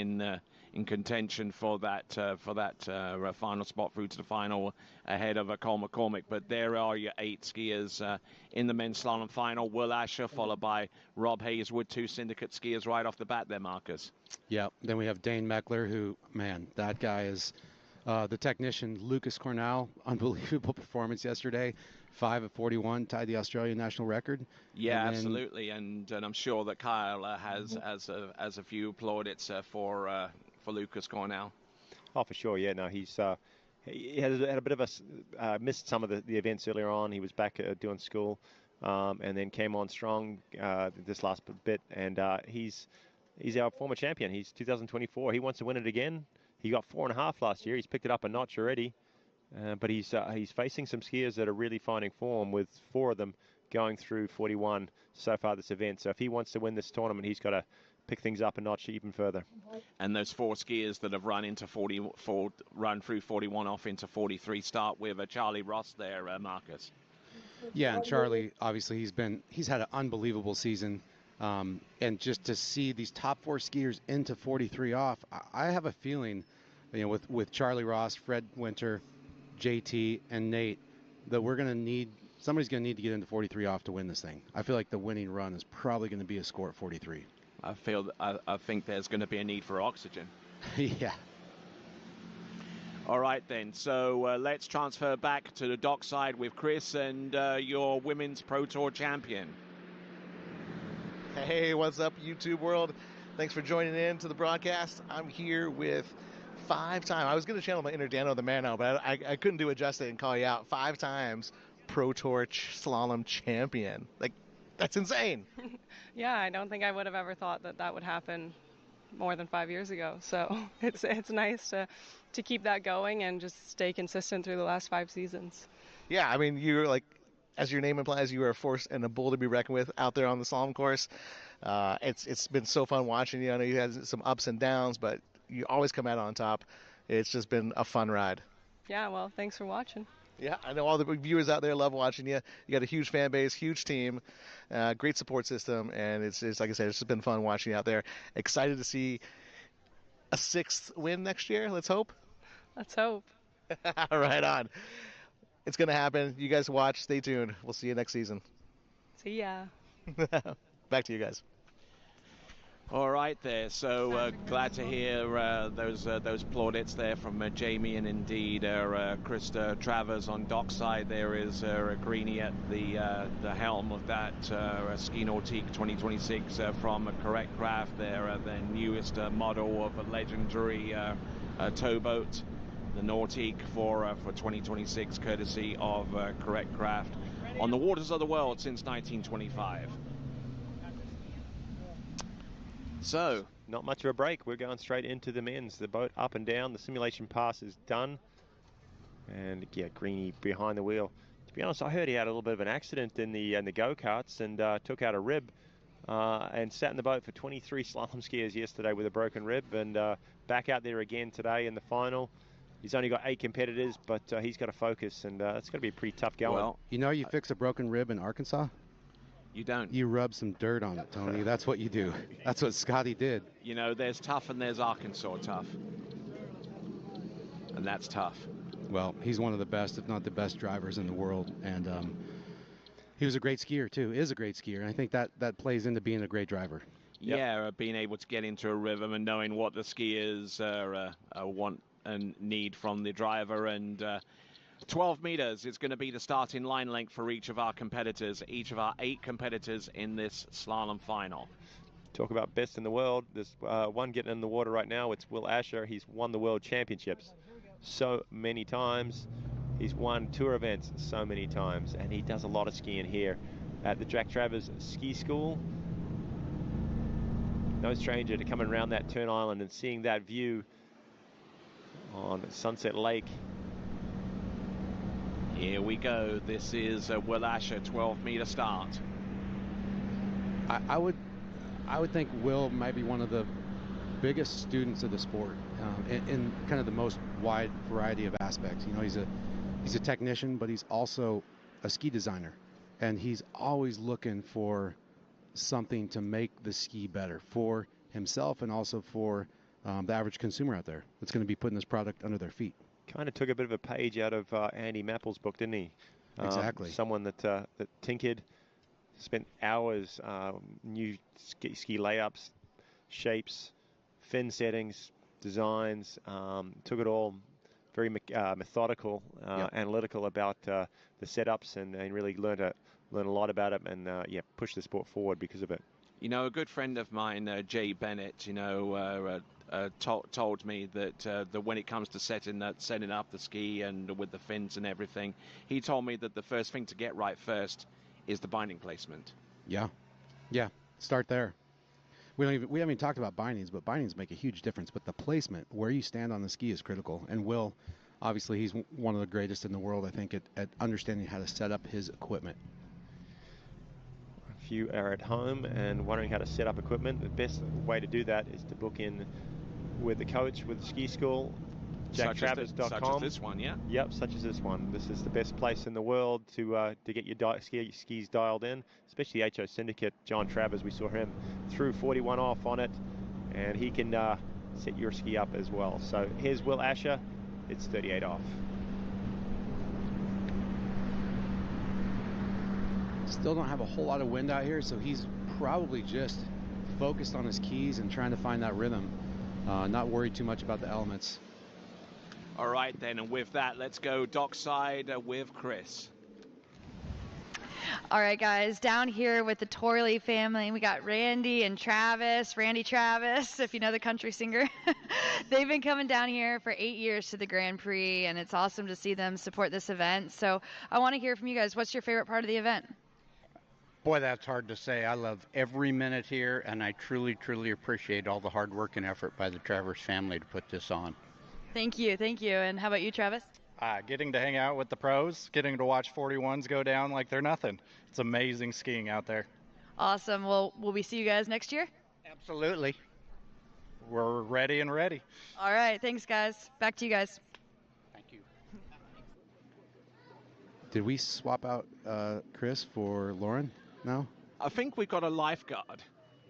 in contention for that final spot through to the final ahead of Cole McCormick. But there are your 8 skiers in the men's slalom final. Will Asher followed by Rob Hazelwood, 2 syndicate skiers right off the bat there, Marcus. Yeah, then we have Dane Mechler, who, man, that guy is the technician. Lucas Cornell, unbelievable performance yesterday. 5 of 41, tied the Australian national record. Yeah, absolutely, and I'm sure that Kyle has a few plaudits for Lucas Cornell. Oh, for sure, yeah. No, he had a bit of missed some of the events earlier on. He was back doing school, and then came on strong this last bit, and he's our former champion. He's 2024. He wants to win it again. He got 4.5 last year. He's picked it up a notch already. But he's facing some skiers that are really finding form, with 4 of them going through 41 so far this event. So if he wants to win this tournament, he's got to pick things up a notch even further. And those 4 skiers that have run through 41 off into 43 start with Charlie Ross there, Marcus. Yeah, and Charlie, obviously, he's had an unbelievable season. And just to see these top 4 skiers into 43 off, I have a feeling, with Charlie Ross, Fred Winter, JT, and Nate, that somebody's going to need to get into 43 off to win this thing. I feel like the winning run is probably going to be a score at 43. I think there's going to be a need for oxygen. Yeah. All right, then. So let's transfer back to the dockside with Chris and your Women's Pro Tour champion. Hey, what's up, YouTube world? Thanks for joining in to the broadcast. I'm here with 5-time. I was going to channel my inner Dano the Mano, but I couldn't do it justice and call you out. 5 times Pro Tour slalom champion. Like, that's insane. Yeah, I don't think I would have ever thought that would happen more than 5 years ago. So it's nice to keep that going and just stay consistent through the last 5 seasons. Yeah, I mean, you're like, as your name implies, you are a force and a bull to be reckoned with out there on the slalom course. It's been so fun watching you. I know you had some ups and downs, but you always come out on top. It's just been a fun ride. Yeah, well, thanks for watching. Yeah, I know all the viewers out there love watching you. You got a huge fan base, huge team, great support system, and it's like I said, it's just been fun watching you out there. Excited to see a 6th win next year. Let's hope. Let's hope. Right on. It's going to happen. You guys watch. Stay tuned. We'll see you next season. See ya. Back to you guys. All right there. So glad to hear those plaudits there from Jamie and indeed Krista Travers on dockside. There is Greenie at the helm of that Ski Nautique 2026 from Correct Craft there, the newest model of a legendary towboat, the Nautique for 2026, courtesy of Correct Craft on the waters of the world since 1925. So, not much of a break. We're going straight into the men's. The boat up and down. The simulation pass is done. And yeah, Greenie behind the wheel. To be honest, I heard he had a little bit of an accident in the go-karts and took out a rib and sat in the boat for 23 slalom skiers yesterday with a broken rib, and back out there again today in the final. He's only got 8 competitors, but he's got to focus, and it's going to be pretty tough going. Well, you fix a broken rib in Arkansas? You don't. You rub some dirt on it, Tony. That's what you do. That's what Scotty did. There's tough and there's Arkansas tough. And that's tough. Well, he's one of the best, if not the best drivers in the world. And he was a great skier, too. Is a great skier. And I think that plays into being a great driver. Yeah, being able to get into a rhythm and knowing what the skiers want and need from the driver. And 12 meters is going to be the starting line length for each of our competitors, each of our 8 competitors in this slalom final. Talk about best in the world. There's one getting in the water right now. It's Will Asher. He's won the world championships so many times. He's won tour events so many times, and he does a lot of skiing here at the Jack Travers Ski School. No stranger to coming around that turn island and seeing that view on Sunset Lake. Here we go. This is Will Asher, 12-meter start. I would think Will might be one of the biggest students of the sport in kind of the most wide variety of aspects. He's a technician, but he's also a ski designer, and he's always looking for something to make the ski better for himself and also for the average consumer out there that's going to be putting this product under their feet. Kind of took a bit of a page out of Andy Mappel's book, didn't he? Exactly. Someone that tinkered, spent hours, new ski layups, shapes, fin settings, designs, took it all very methodical, analytical about the setups, and really learned a lot about it, and pushed the sport forward because of it. You know, a good friend of mine, Jay Bennett, you know, told me that when it comes to setting up the ski and with the fins and everything, he told me that the first thing to get right first is the binding placement. Yeah, start there. We haven't even talked about bindings, but bindings make a huge difference. But the placement, where you stand on the ski, is critical. And Will, obviously, he's one of the greatest in the world, I think, at understanding how to set up his equipment. If you are at home and wondering how to set up equipment, the best way to do that is to book in with the coach with the ski school, jacktravers.com. Such as this one, yeah? Yep, such as this one. This is the best place in the world to get your skis dialed in, especially the HO Syndicate. John Travers, we saw him threw 41 off on it, and he can set your ski up as well. So here's Will Asher. It's 38 off. Still don't have a whole lot of wind out here, so he's probably just focused on his keys and trying to find that rhythm. Not worried too much about the elements. All right, then, and with that, let's go dockside with Chris. All right, guys, down here with the Torley family, we got Randy and Travis, Randy Travis, if you know the country singer. They've been coming down here for 8 years to the Grand Prix, and it's awesome to see them support this event. So I want to hear from you guys. What's your favorite part of the event? Boy, that's hard to say. I love every minute here, and I truly, truly appreciate all the hard work and effort by the Travers family to put this on. Thank you. And how about you, Travis? Getting to hang out with the pros, getting to watch 41s go down like they're nothing. It's amazing skiing out there. Awesome. Well, will we see you guys next year? Absolutely. We're ready and ready. All right. Thanks, guys. Back to you guys. Thank you. Did we swap out Chris for Lauren? No? I think we got a lifeguard,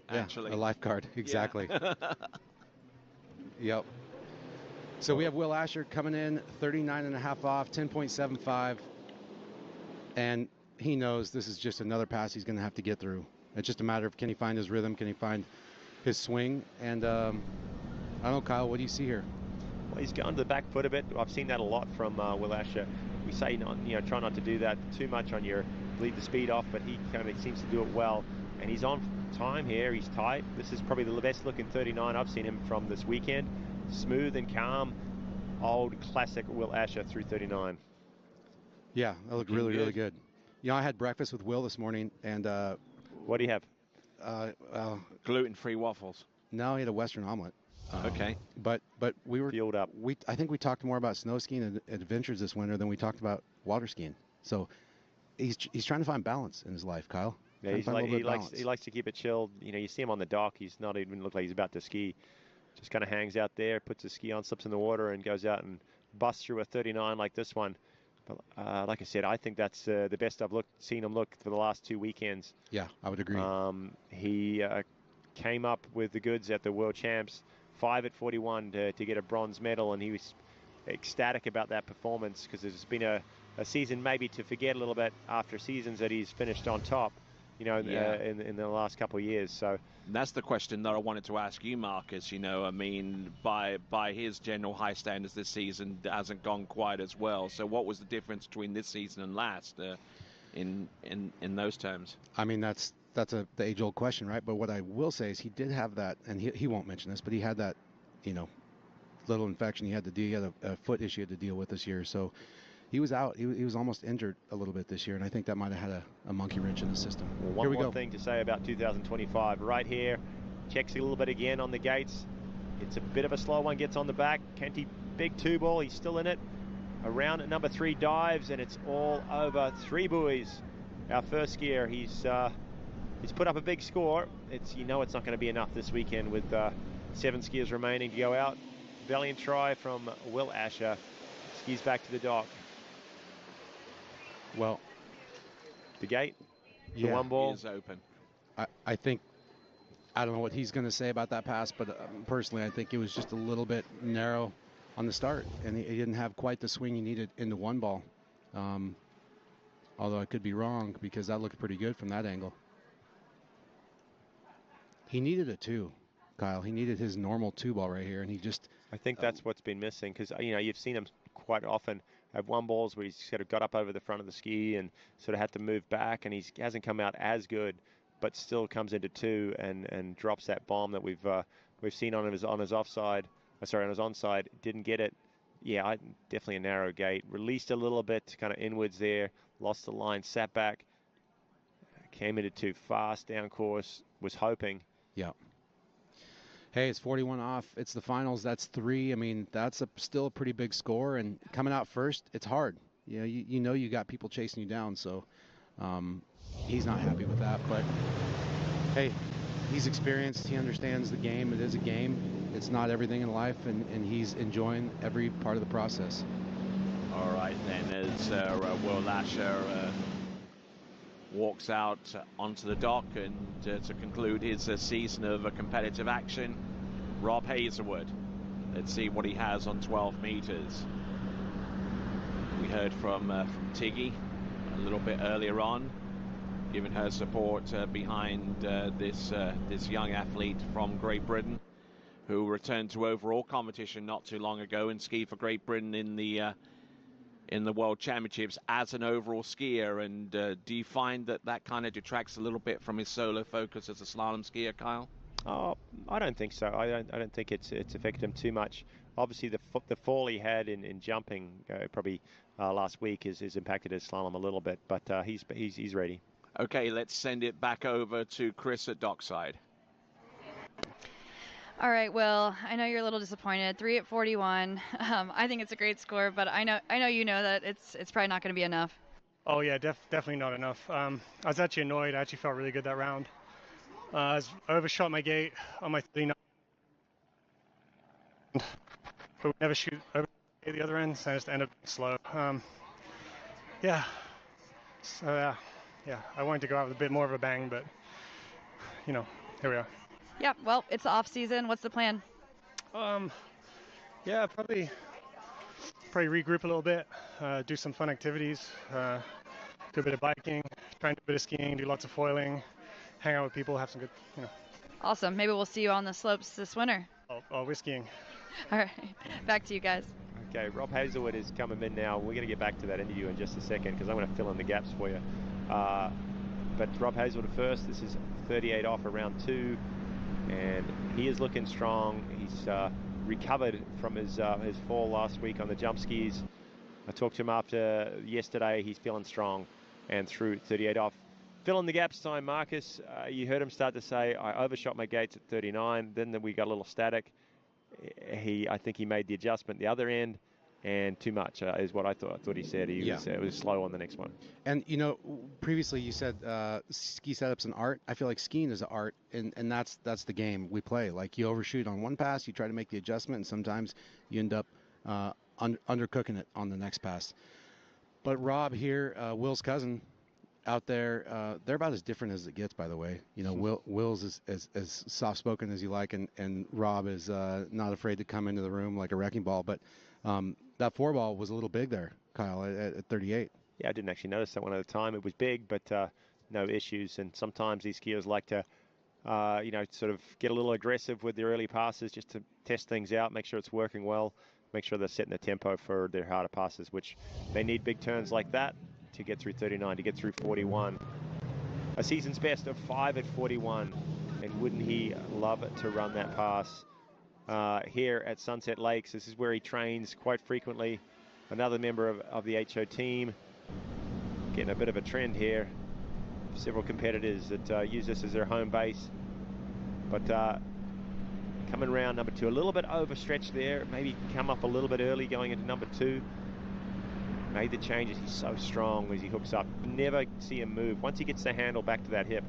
actually. Yeah, a lifeguard, exactly. Yeah. Yep. So we have Will Asher coming in, 39.5 off, 10.75. And he knows this is just another pass he's going to have to get through. It's just a matter of, can he find his rhythm? Can he find his swing? And I don't know, Kyle, what do you see here? Well, he's going to the back foot a bit. I've seen that a lot from Will Asher. We say, try not to do that too much on your lead the speed off, but he kind of seems to do it well. And he's on time here. He's tight. This is probably the best looking 39 I've seen him from this weekend. Smooth and calm. Old classic Will Asher through 39. Yeah, that looked really, really good. You know, I had breakfast with Will this morning, and what do you have? Gluten-free waffles. No, he had a Western omelet. Okay. But we were fueled up. I think we talked more about snow skiing and adventures this winter than we talked about water skiing. So he's trying to find balance in his life, Kyle. Yeah, he likes to keep it chilled. You know, you see him on the dock. He's not even look like he's about to ski. Just kind of hangs out there, puts his ski on, slips in the water, and goes out and busts through a 39 like this one. But like I said, I think that's the best I've seen him look for the last 2 weekends. Yeah, I would agree. He came up with the goods at the World Champs, 5 at 41 to get a bronze medal, and he was ecstatic about that performance because there's been a season maybe to forget a little bit after seasons that he's finished on top. You know, in the last couple of years. So that's the question that I wanted to ask you, Marcus. You know, I mean, by his general high standards, this season hasn't gone quite as well. So what was the difference between this season and last in those terms? I mean, that's the age-old question, right? But what I will say is he did have that, and he won't mention this, but he had that, you know, little infection he had to deal. He had a foot issue he had to deal with this year. So he was out. He was almost injured a little bit this year, and I think that might have had a monkey wrench in the system. Well, one more thing to say about 2025. Right here, checks a little bit again on the gates. It's a bit of a slow one, gets on the back. Kenty, big 2-ball, he's still in it. Around at number 3, dives, and it's all over. 3 buoys. Our first skier, he's put up a big score. It's not going to be enough this weekend with 7 skiers remaining to go out. Valiant try from Will Asher. Skis back to the dock. Well, the gate, the yeah, 1 ball is open. I think I don't know what he's going to say about that pass, but personally, I think it was just a little bit narrow on the start, and he didn't have quite the swing he needed in the one ball. Although I could be wrong, because that looked pretty good from that angle. He needed a 2, Kyle. He needed his normal 2 ball right here, and he just... I think that's what's been missing, because, you know, you've seen him quite often have one balls where he's sort of got up over the front of the ski and sort of had to move back, and he hasn't come out as good, but still comes into 2 and drops that bomb that we've seen on his offside. On his onside. Didn't get it. Yeah, definitely a narrow gate. Released a little bit, kind of inwards there. Lost the line, sat back. Came into 2 fast down course. Was hoping. Yeah. Hey, it's 41 off. It's the finals. That's 3. I mean, that's still a pretty big score. And coming out first, it's hard. You know you got people chasing you down. So he's not happy with that. But, hey, he's experienced. He understands the game. It is a game. It's not everything in life. And he's enjoying every part of the process. All right, then, as Will Lasher walks out onto the dock and to conclude his season of competitive action, Rob Hazelwood. Let's see what he has on 12 meters. We heard from Tiggy a little bit earlier on, giving her support behind this young athlete from Great Britain, who returned to overall competition not too long ago and skied for Great Britain in the World Championships as an overall skier. And do you find that kind of detracts a little bit from his solo focus as a slalom skier, Kyle? Oh, I don't think so. I don't think it's affected him too much. Obviously, the fall he had in jumping probably last week has impacted his slalom a little bit, but he's ready. Okay, let's send it back over to Chris at Dockside. All right, Will, I know you're a little disappointed. 3 at 41. I think it's a great score, but I know you know that it's probably not going to be enough. Oh yeah, definitely not enough. I was actually annoyed. I actually felt really good that round. I overshot my gate on my 39. But we never shoot over the other end, so I just ended up slow. Yeah. So yeah, I wanted to go out with a bit more of a bang, but here we are. Yeah, well, it's the off season. What's the plan? Yeah, probably regroup a little bit, do some fun activities, do a bit of biking, try and do a bit of skiing, do lots of foiling, hang out with people, have some good, Awesome. Maybe we'll see you on the slopes this winter. Oh, we're skiing. All right, back to you guys. Okay, Rob Hazelwood is coming in now. We're going to get back to that interview in just a second because I'm going to fill in the gaps for you. But Rob Hazelwood first. This is 38 off around 2. And he is looking strong. He's recovered from his fall last week on the jump skis. I talked to him after yesterday. He's feeling strong and through 38 off. Fill in the gaps time, Marcus. You heard him start to say, I overshot my gates at 39. Then we got a little static. I think he made the adjustment the other end, and too much is what I thought he said. It was slow on the next one. And previously you said ski setup's an art. I feel like skiing is an art, and that's the game we play. Like, you overshoot on one pass, you try to make the adjustment, and sometimes you end up undercooking it on the next pass. But Rob here, Will's cousin, out there, they're about as different as it gets, by the way. Will's as soft-spoken as you like, and Rob is not afraid to come into the room like a wrecking ball. But that 4-ball was a little big there, Kyle, at 38. Yeah, I didn't actually notice that one at the time. It was big, but no issues. And sometimes these skiers like to, sort of get a little aggressive with their early passes just to test things out, make sure it's working well, make sure they're setting the tempo for their harder passes, which they need big turns like that to get through 39, to get through 41. A season's best of 5 at 41. And wouldn't he love it to run that pass here at Sunset Lakes? This is where he trains quite frequently. Another member of the HO team. Getting a bit of a trend here. Several competitors that use this as their home base. But coming around number 2, a little bit overstretched there. Maybe come up a little bit early going into number 2. Made the changes. He's so strong as he hooks up. Never see him move. Once he gets the handle back to that hip,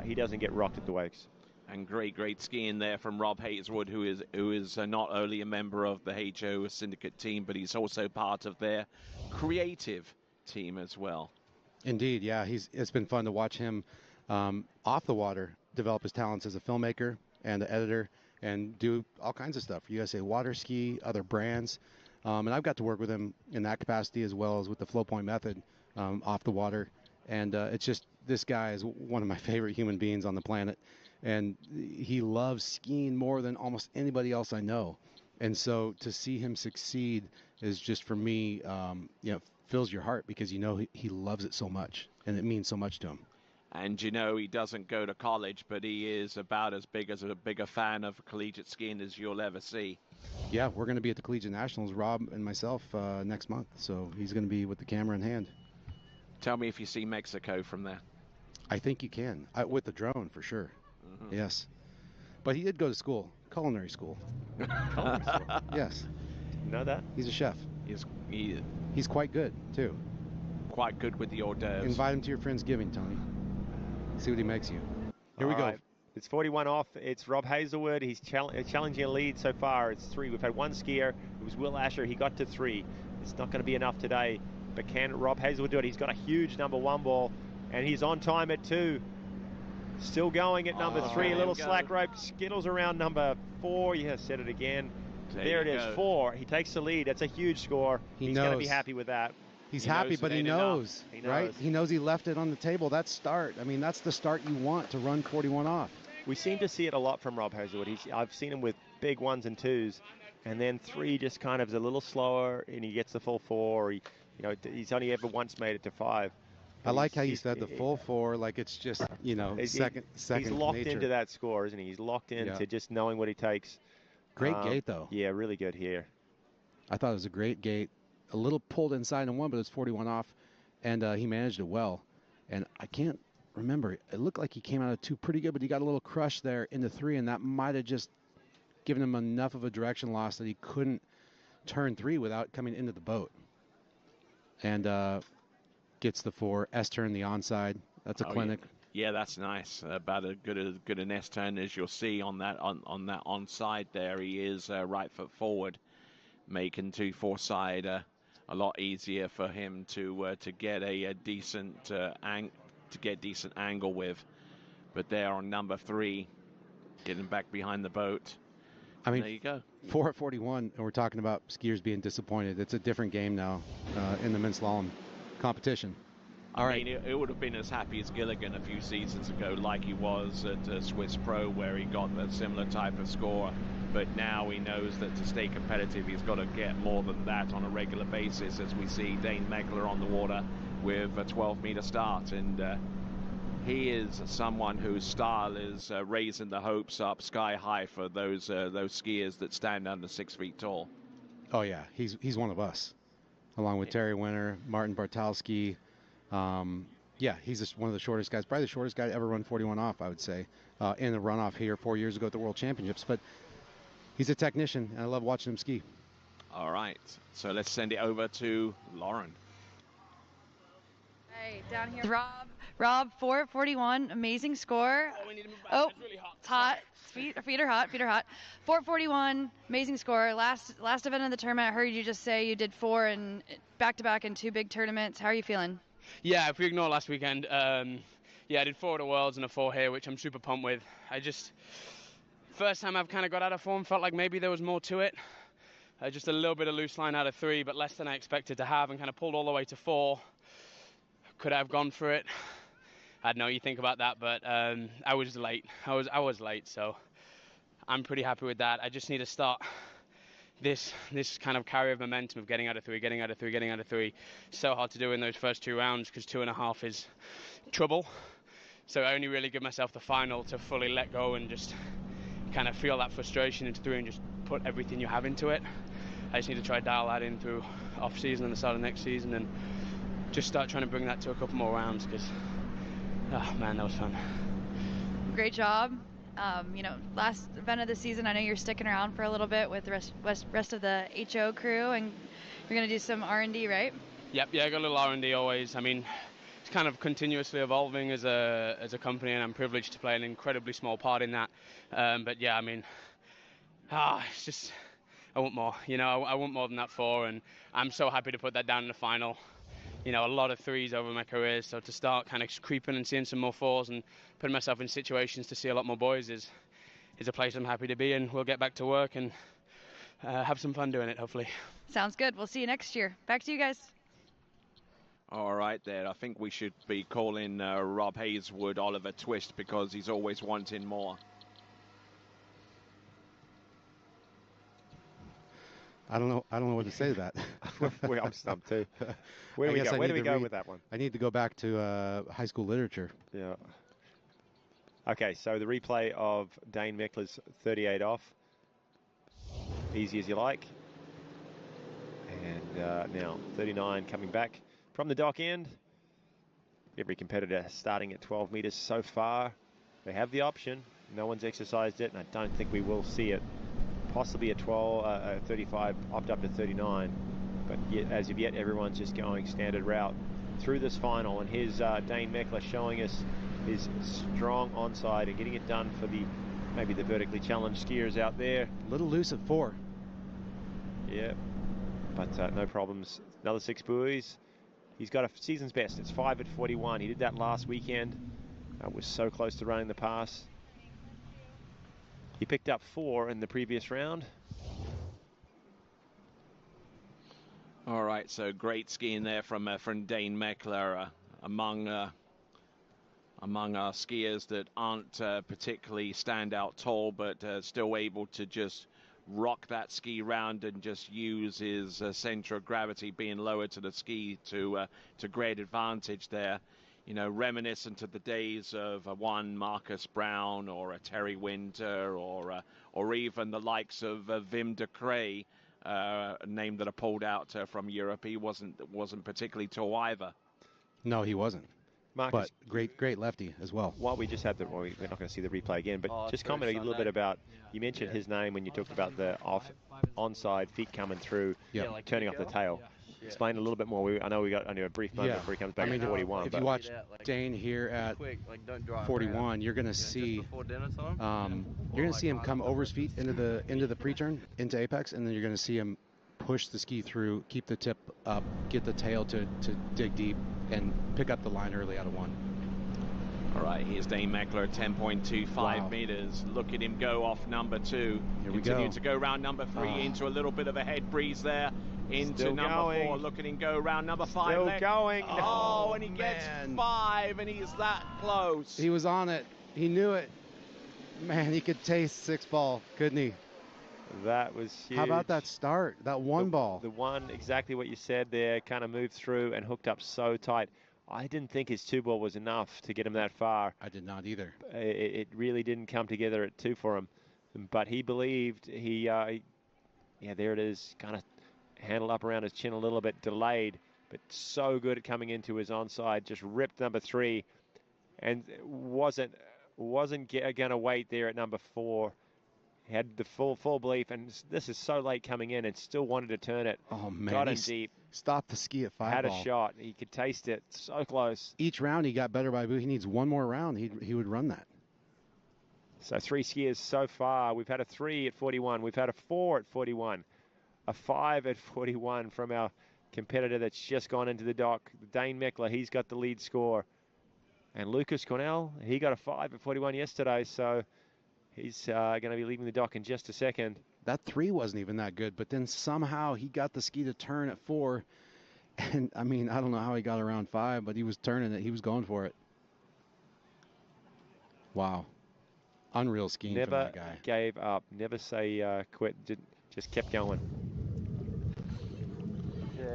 he doesn't get rocked at the wakes. And great skiing there from Rob Hazelwood, who is not only a member of the HO syndicate team, but he's also part of their creative team as well. Indeed, yeah. It's been fun to watch him off the water develop his talents as a filmmaker and an editor and do all kinds of stuff for USA Waterski, other brands. And I've got to work with him in that capacity as well as with the flow point method off the water. And it's just, this guy is one of my favorite human beings on the planet. And he loves skiing more than almost anybody else I know. And so to see him succeed is just, for me, fills your heart, because he loves it so much and it means so much to him. And he doesn't go to college, but he is about as big as a bigger fan of collegiate skiing as you'll ever see. Yeah, we're going to be at the Collegiate Nationals, Rob and myself, next month. So he's going to be with the camera in hand. Tell me if you see Mexico from there. I think you can, with the drone for sure. Mm-hmm. Yes. But he did go to school, culinary school. Culinary school? Yes. You know that? He's a chef. He's quite good, too. Quite good with the hors d'oeuvres. Invite him to your Friendsgiving, Tony. See what he makes you. Here we go. Right. It's 41 off. It's Rob Hazelwood. He's challenging a lead so far. It's 3. We've had one skier. It was Will Asher. He got to 3. It's not going to be enough today. But can Rob Hazelwood do it? He's got a huge number 1 ball. And he's on time at 2. Still going at number 3. A little slack rope. Skittles around number 4. Yeah, said it again. There it is, 4. He takes the lead. That's a huge score. He's going to be happy with that. He's happy, but he knows, right? He knows he left it on the table. That start, I mean, that's the start you want to run 41 off. We seem to see it a lot from Rob Hazelwood. I've seen him with big 1s and 2s, and then 3 just kind of is a little slower, and he gets the full 4. He's only ever once made it to 5. I like how you said the full 4, like it's just, second He's locked nature. into that score, isn't he? He's locked into just knowing what he takes. Great gate, though. Yeah, really good here. I thought it was a great gate. A little pulled inside in 1, but it's 41 off, and he managed it well. And I can't remember. It looked like he came out of 2 pretty good, but he got a little crush there into 3, and that might have just given him enough of a direction loss that he couldn't turn 3 without coming into the boat. And gets the 4. S-turn the onside. That's a clinic. Yeah, that's nice. About as good an S-turn as you'll see on that onside there. He is right foot forward, making 2-4 side a lot easier for him to get a decent angle with. But there on number 3, getting back behind the boat. I mean, there you go. 4 at 41, and we're talking about skiers being disappointed. It's a different game now in the men's slalom competition. I mean, it would have been as happy as Gilligan a few seasons ago, like he was at Swiss Pro, where he got a similar type of score. But now he knows that to stay competitive, he's got to get more than that on a regular basis, as we see Dane Meckler on the water with a 12-meter start. And he is someone whose style is raising the hopes up sky high for those skiers that stand under 6 feet tall. Oh, yeah. He's one of us, along with Terry Winter, Martin Bartowski. He's just one of the shortest guys, probably the shortest guy to ever run 41 off, I would say, in the runoff here 4 years ago at the World Championships. But he's a technician, and I love watching him ski. All right, so let's send it over to Lauren. Hey, down here, Rob, 4:41, amazing score. Oh, we need to move back. Oh, It's really hot. it's hot. Feet are hot. 4:41, amazing score. Last event of the tournament, I heard you just say you did 4 and back-to-back in 2 big tournaments. How are you feeling? Yeah, if we ignore last weekend, I did 4 at the Worlds and a 4 here, which I'm super pumped with. First time I've kind of got out of form, felt like maybe there was more to it. Just a little bit of loose line out of 3, but less than I expected to have, and kind of pulled all the way to 4. Could I have gone for it? I don't know, you think about that, but I was late. I was late, so I'm pretty happy with that. I just need to start this kind of carry of momentum of getting out of 3. So hard to do in those first 2 rounds, because 2.5 is trouble. So I only really give myself the final to fully let go and just kind of feel that frustration into 3 and just put everything you have into it. I just need to try to dial that in through off season and the start of next season, and just start trying to bring that to a couple more rounds, because man, that was fun. Great job. Last event of the season, I know you're sticking around for a little bit with the rest of the HO crew, and you're going to do some R&D, right? Yep, I got a little R&D always. I mean, it's kind of continuously evolving as a company, and I'm privileged to play an incredibly small part in that. But yeah, I mean, it's just, I want more. I want more than that 4, and I'm so happy to put that down in the final. you know, a lot of threes over my career. So to start kind of creeping and seeing some more fours and putting myself in situations to see a lot more boys is a place I'm happy to be, and we'll get back to work and have some fun doing it, hopefully. Sounds good. We'll see you next year. Back to you guys. All right, there. I think we should be calling Rob Hazelwood Oliver Twist, because he's always wanting more. I don't know what to say to that. I'm stumped too. Where do we go with that one? I need to go back to high school literature. Yeah. Okay, so the replay of Dane Meckler's 38 off. Easy as you like. And now 39 coming back from the dock end. Every competitor starting at 12 meters so far. They have the option. No one's exercised it, and I don't think we will see it. Possibly a 35, opt up to 39. But yet, as of yet, everyone's just going standard route through this final. And here's Dane Meckler showing us his strong onside and getting it done for maybe the vertically challenged skiers out there. A little loose at 4. Yeah, but no problems. Another 6 buoys. He's got a season's best. It's 5 at 41. He did that last weekend. Was so close to running the pass. He picked up 4 in the previous round. All right, so great skiing there from Dane Meckler, among our skiers that aren't particularly standout tall, but still able to just rock that ski round and just use his center of gravity being lower to the ski to great advantage there. You know, reminiscent of the days of one Marcus Brown or a Terry Winter or even the likes of Wim de Cree, a name that I pulled out from Europe. He wasn't particularly tall either. No, he wasn't. Marcus, but great lefty as well. While we just had we're not going to see the replay again, but just comment a little bit about, you mentioned his name when you talked about the onside feet coming through, turning off the tail. Explain a little bit more. I know we got only a brief moment before he comes back at 41. If you watch Dane here at 41, you're going to see him come over his feet into the pre-turn, into apex, and then you're going to see him push the ski through, keep the tip up, get the tail to dig deep, and pick up the line early out of 1. All right, here's Dane Meckler, 10.25 meters. Look at him go off number 2. Here we Continue to go round number 3 into a little bit of a head breeze there. Into Still number going. 4. Look at him go round number 5. Still going. Oh, and he gets 5, and he's that close. He was on it. He knew it. Man, he could taste 6 ball, couldn't he? That was huge. How about that start? That one ball. The one, exactly what you said there, kind of moved through and hooked up so tight. I didn't think his 2 ball was enough to get him that far. I did not either. It really didn't come together at 2 for him. But he believed. There it is. Kind of handled up around his chin a little bit, delayed, but so good at coming into his onside. Just ripped number 3 and wasn't going to wait there at number 4. Had the full belief, and this is so late coming in, and still wanted to turn it. Oh man, got him deep. Stopped the ski at 5 Had ball. a shot. He could taste it. So close. Each round he got better by boo. He needs one more round. He would run that. So 3 skiers so far. We've had a 3 at 41. We've had a 4 at 41. A 5 at 41 from our competitor that's just gone into the dock. Dane Meckler, he's got the lead score. And Lucas Cornell, he got a 5 at 41 yesterday, so he's going to be leaving the dock in just a second. That 3 wasn't even that good, but then somehow he got the ski to turn at 4. And, I mean, I don't know how he got around 5, but he was turning it. He was going for it. Wow. Unreal skiing from that guy. Never gave up. Never say quit. Just kept going.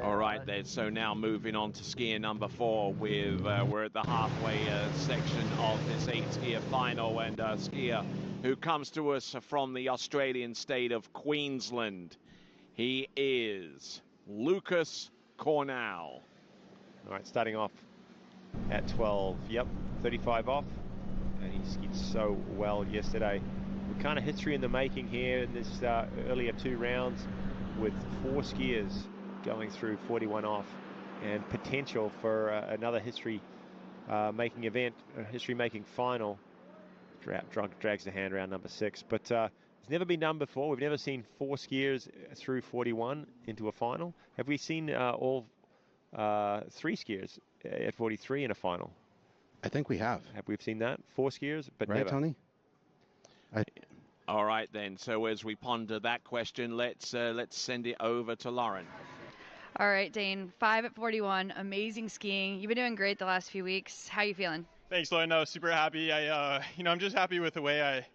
All right, then. So now moving on to skier number 4. We're at the halfway section of this 8-skier final, and a skier who comes to us from the Australian state of Queensland. He is Lucas Cornell. All right, starting off at 12. Yep, 35 off, and he skied so well yesterday. We're kind of history in the making here in this earlier 2 rounds, with 4 skiers going through 41 off, and potential for another history-making event, a history-making final. Drags the hand around number 6, but it's never been done before. We've never seen 4 skiers through 41 into a final. Have we seen all 3 skiers at 43 in a final. I think we have. Have we seen that? 4 skiers, but right, never. Tony? All right, then. So as we ponder that question, let's send it over to Lauren. All right, Dane, 5 at 41, amazing skiing. You've been doing great the last few weeks. How you feeling? Thanks, Lauren. No, super happy. I'm just happy with the way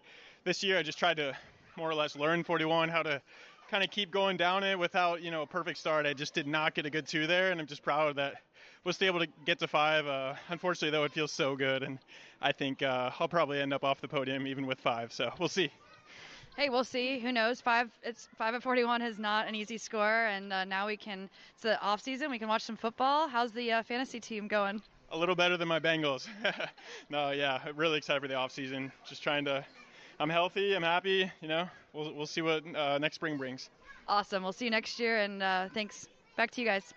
this year I just tried to more or less learn 41, how to kind of keep going down it without, a perfect start. I just did not get a good 2 there, and I'm just proud that was able to get to 5. Unfortunately, though, it feels so good, and I think I'll probably end up off the podium even with 5, so we'll see. Hey, we'll see. Who knows? 5 at 41 is not an easy score, and now it's the off season. We can watch some football. How's the fantasy team going? A little better than my Bengals. No, yeah, really excited for the off season. Just I'm healthy. I'm happy. We'll see what next spring brings. Awesome. We'll see you next year, and thanks. Back to you guys.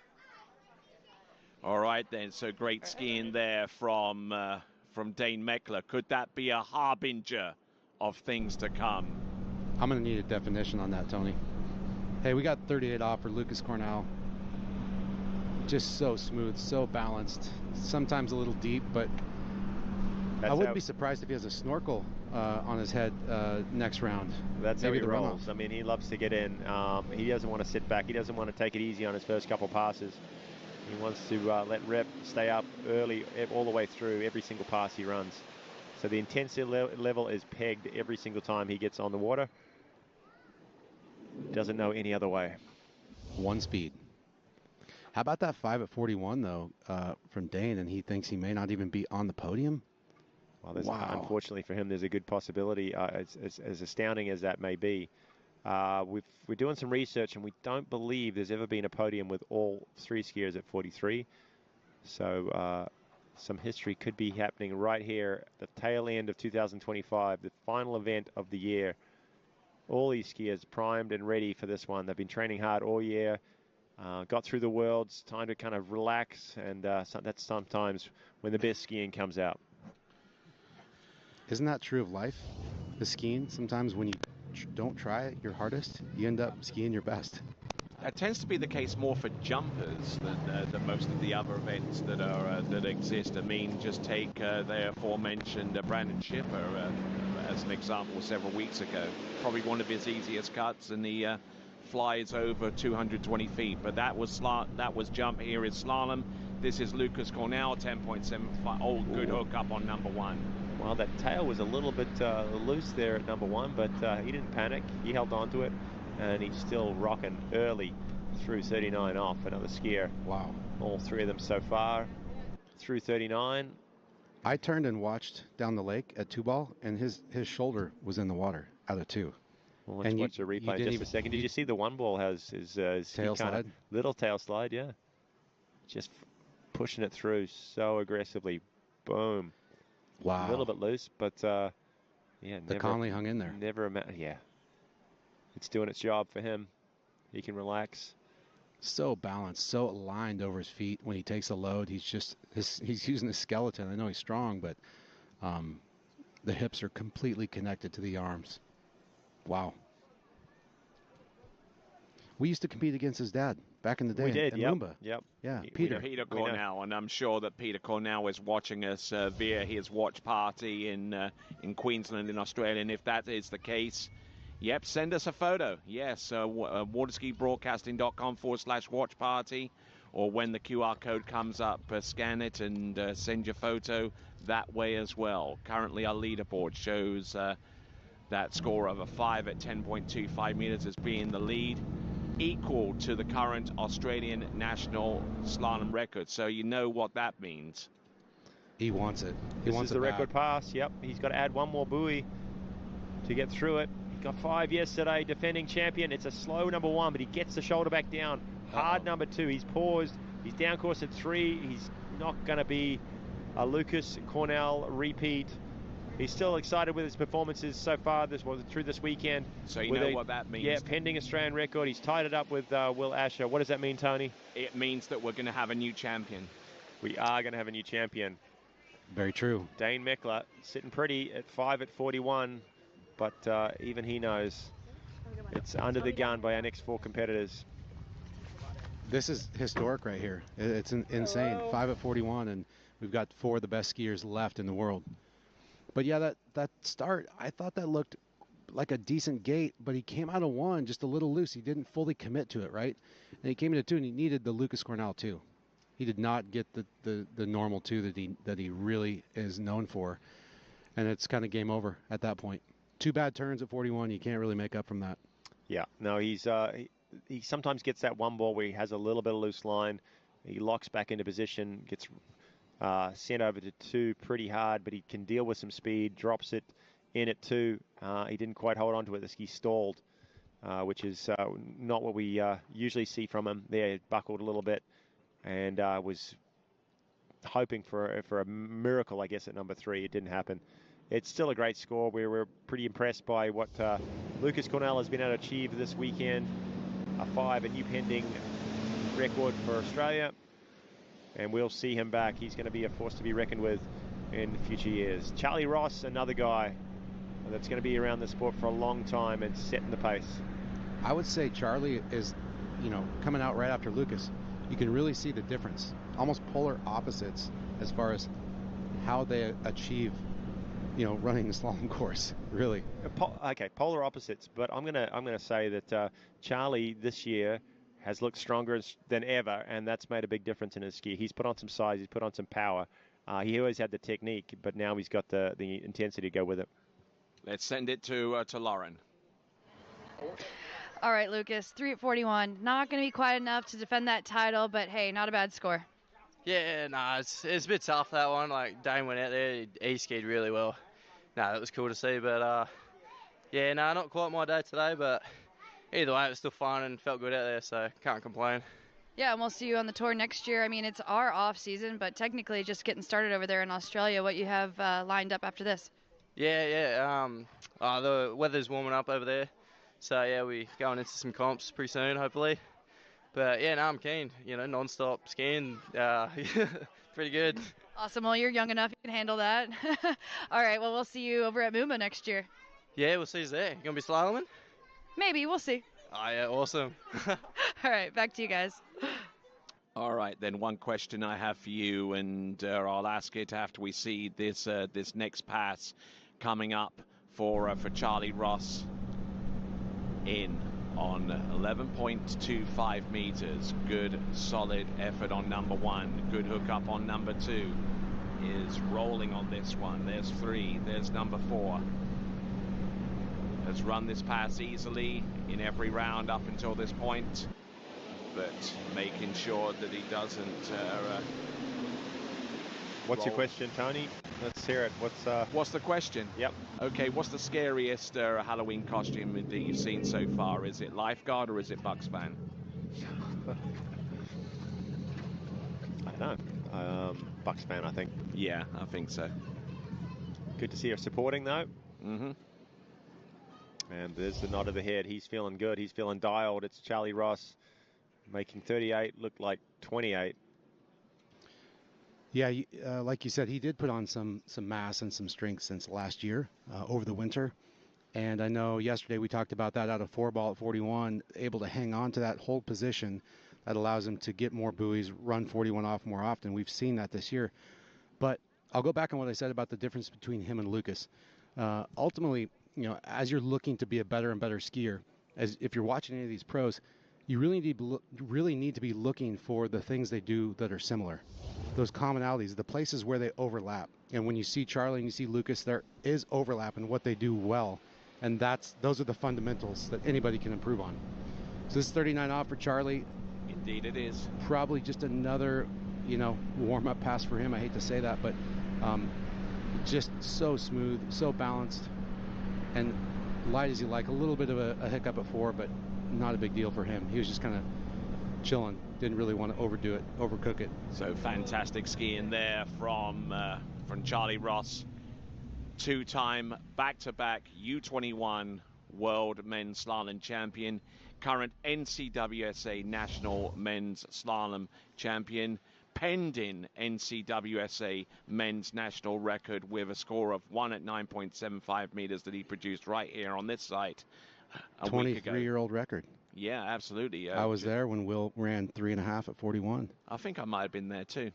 All right, then. So great skiing there from Dane Meckler. Could that be a harbinger of things to come? I'm going to need a definition on that, Tony. Hey, we got 38 off for Lucas Cornell. Just so smooth, so balanced. Sometimes a little deep, but I wouldn't be surprised if he has a snorkel on his head next round. That's how he rolls. Runoff. I mean, he loves to get in. He doesn't want to sit back. He doesn't want to take it easy on his first couple passes. He wants to let rip, stay up early, all the way through every single pass he runs. So the intensity level is pegged every single time he gets on the water. Doesn't know any other way. One speed. How about that 5 at 41, though, from Dane, and he thinks he may not even be on the podium? Well, unfortunately for him, there's a good possibility, as astounding as that may be. We're doing some research, and we don't believe there's ever been a podium with all 3 skiers at 43. So some history could be happening right here at the tail end of 2025, the final event of the year. All these skiers primed and ready for this one. They've been training hard all year, got through the Worlds, time to kind of relax, and that's sometimes when the best skiing comes out. Isn't that true of life? The skiing, sometimes when you don't try it your hardest, you end up skiing your best. That tends to be the case more for jumpers than most of the other events that exist. I mean, just take the aforementioned Brandon Schiffer as an example several weeks ago. Probably one of his easiest cuts, and he flies over 220 feet. But that was jump. Here is slalom. This is Lucas Cornell, 10.75. Oh, good hook up on number 1. Well, that tail was a little bit loose there at number 1, but he didn't panic. He held on to it, and he's still rocking early through 39 off. Another skier. Wow. All 3 of them so far through 39. I turned and watched down the lake at 2-ball, and his shoulder was in the water out of 2. Well, let's watch the replay in just a second. Did you see the 1-ball has his tail slide? Little tail slide, yeah. Just pushing it through so aggressively. Boom. Wow. A little bit loose, but yeah. The Conley hung in there. Yeah. It's doing its job for him. He can relax. So balanced, so aligned over his feet. When he takes a load, he's using his skeleton. I know he's strong, but the hips are completely connected to the arms. Wow. We used to compete against his dad back in the day. We did, in yep. Lumba. Yep. Yeah, Peter Cornell, and I'm sure that Peter Cornell is watching us via his watch party in Queensland in Australia. And if that is the case, yep, send us a photo. Yes, waterskibroadcasting.com/watch party, or when the QR code comes up, scan it and send your photo that way as well. Currently, our leaderboard shows that score of a 5 at 10.25 meters as being the lead, equal to the current Australian national slalom record. So you know what that means. He wants it. This is the record pass. Yep, he's got to add 1 more buoy to get through it. He got 5 yesterday, defending champion. It's a slow number 1, but he gets the shoulder back down. Hard number 2. He's paused. He's down course at 3. He's not going to be a Lucas Cornell repeat. He's still excited with his performances so far through this weekend. So you know what that means. Yeah, pending Australian record. He's tied it up with Will Asher. What does that mean, Tony? It means that we're going to have a new champion. We are going to have a new champion. Very true. Dane Meckler sitting pretty at 5 at 41, but even he knows it's under the gun by our next 4 competitors. this is historic right here. It's insane. 5 at 41, and we've got 4 of the best skiers left in the world. But yeah, that start, I thought that looked like a decent gate, but he came out of 1 just a little loose. He didn't fully commit to it, right? And he came into 2, and he needed the Lucas Cornell 2. He did not get the normal 2 that he really is known for, and it's kind of game over at that point. 2 bad turns at 41. You can't really make up from that. Yeah, no, he sometimes gets that one ball where he has a little bit of loose line. He locks back into position, gets sent over to 2 pretty hard, but he can deal with some speed, drops it in at 2. He didn't quite hold on to it. The ski stalled, which is not what we usually see from him. There, he buckled a little bit and was hoping for a miracle, I guess, at number 3. It didn't happen. It's still a great score. We're pretty impressed by what Lucas Cornell has been able to achieve this weekend. A 5, a new pending record for Australia. And we'll see him back. He's going to be a force to be reckoned with in future years. Charlie Ross, another guy that's going to be around the sport for a long time and setting the pace. I would say Charlie is, coming out right after Lucas. You can really see the difference. Almost polar opposites as far as how they achieve, running the slalom course. Really. Okay, polar opposites. But I'm gonna say that Charlie this year has looked stronger than ever, and that's made a big difference in his ski. He's put on some size. He's put on some power. He always had the technique, but now he's got the intensity to go with it. Let's send it to Lauren. All right, Lucas, 3 at 41. Not going to be quite enough to defend that title, but hey, not a bad score. Yeah, it's a bit tough, that one. Like, Dane went out there, he skied really well. That was cool to see, but not quite my day today, but either way, it was still fun and felt good out there, so can't complain. Yeah, and we'll see you on the tour next year. I mean, it's our off season, but technically just getting started over there in Australia. What you have lined up after this? Yeah. The weather's warming up over there, so yeah, we're going into some comps pretty soon, hopefully. But yeah, I'm keen. Non-stop skiing, pretty good. Awesome. Well, you're young enough, you can handle that. All right. Well, we'll see you over at Moomba next year. Yeah, we'll see you there. You gonna be slaloming? Maybe. We'll see. Oh yeah, awesome. All right, back to you guys. All right, then one question I have for you, and I'll ask it after we see this next pass coming up for Charlie Ross in on 11.25 meters. Good solid effort on number 1. Good hook up on number 2. Is rolling on this one. There's 3. There's number 4. Has run this pass easily in every round up until this point, but making sure that he doesn't What's your question, Tony? Let's hear it. What's the question? Yep. Okay, what's the scariest Halloween costume that you've seen so far? Is it lifeguard or is it Bucks fan? I don't know. Bucks fan, I think. Yeah, I think so. Good to see her supporting, though. Mm-hmm. And there's the nod of the head. He's feeling good. He's feeling dialed. It's Charlie Ross making 38 look like 28. Yeah, like you said, he did put on some mass and some strength since last year over the winter. And I know yesterday we talked about that out of 4-ball at 41, able to hang on to that hold position that allows him to get more buoys, run 41 off more often. We've seen that this year. But I'll go back on what I said about the difference between him and Lucas. Ultimately, as you're looking to be a better and better skier, as if you're watching any of these pros, you really need to be looking for the things they do that are similar, those commonalities, the places where they overlap. And when you see Charlie and you see Lucas, there is overlap in what they do well, and those are the fundamentals that anybody can improve on. So this is 39 off for Charlie. Indeed, it is. Probably just another, warm-up pass for him. I hate to say that, but just so smooth, so balanced, and light as you like. A little bit of a hiccup at 4, but not a big deal for him. He was just kind of chilling. Didn't really want to overdo it, overcook it. So fantastic skiing there from Charlie Ross, 2-time back-to-back U21 World Men's Slalom Champion, current NCWSA National Men's Slalom Champion, pending NCWSA Men's National Record with a score of 1 at 9.75 meters that he produced right here on this site a week ago. 23-year-old record. Yeah, absolutely. I was there when Will ran 3.5 at 41. I think I might have been there too.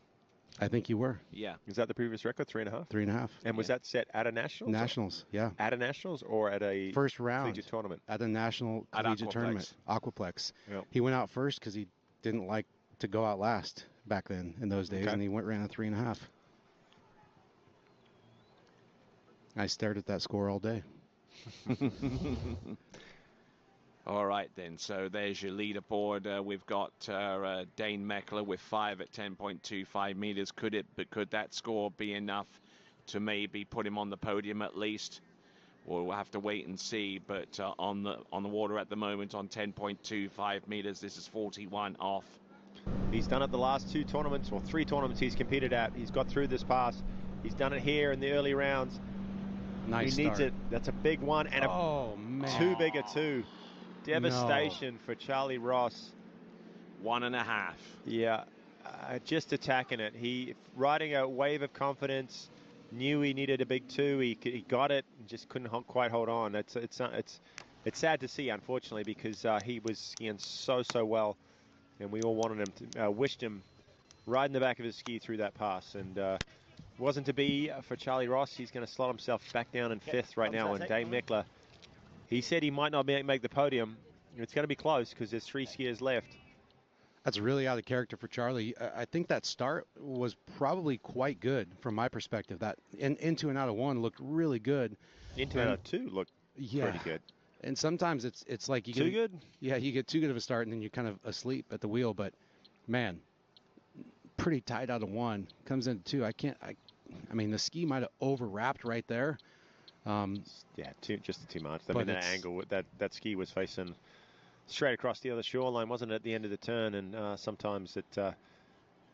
I think you were. Yeah. Is that the previous record, 3.5? 3.5. And was that set at a nationals? Nationals, yeah. At a nationals or at a first round collegiate tournament? At a national collegiate tournament, Aquaplex. Yep. He went out first because he didn't like to go out last back then in those days, and he ran a 3.5. I stared at that score all day. All right, then. So there's your leaderboard. We've got Dane Meckler with 5 at 10.25 meters. Could that score be enough to maybe put him on the podium at least? We'll have to wait and see. But on the water at the moment on 10.25 meters, this is 41 off. He's done it the last 2 tournaments, or 3 tournaments he's competed at. He's got through this pass. He's done it here in the early rounds. Nice He needs start. it. That's a big one, and too big a 2. Devastation for Charlie Ross. 1.5. Yeah, just attacking it. He riding a wave of confidence. Knew he needed a big 2. He got it, and just couldn't quite hold on. It's sad to see, unfortunately, because he was skiing so well, and we all wanted him to wished him riding the back of his ski through that pass, and wasn't to be for Charlie Ross. He's going to slot himself back down in 5th right now, and Dane Meckler. He said he might not make the podium. It's going to be close because there's 3 skiers left. That's really out of character for Charlie. I think that start was probably quite good from my perspective. That into and out of 1 looked really good. Into and out of 2 looked pretty good. And sometimes it's like you too get good. Yeah, you get too good of a start and then you're kind of asleep at the wheel. But man, pretty tight out of 1. Comes into 2. I mean, the ski might have overwrapped right there. Yeah, just too much. I mean, that angle, that ski was facing straight across the other shoreline, wasn't it, at the end of the turn? And sometimes it's a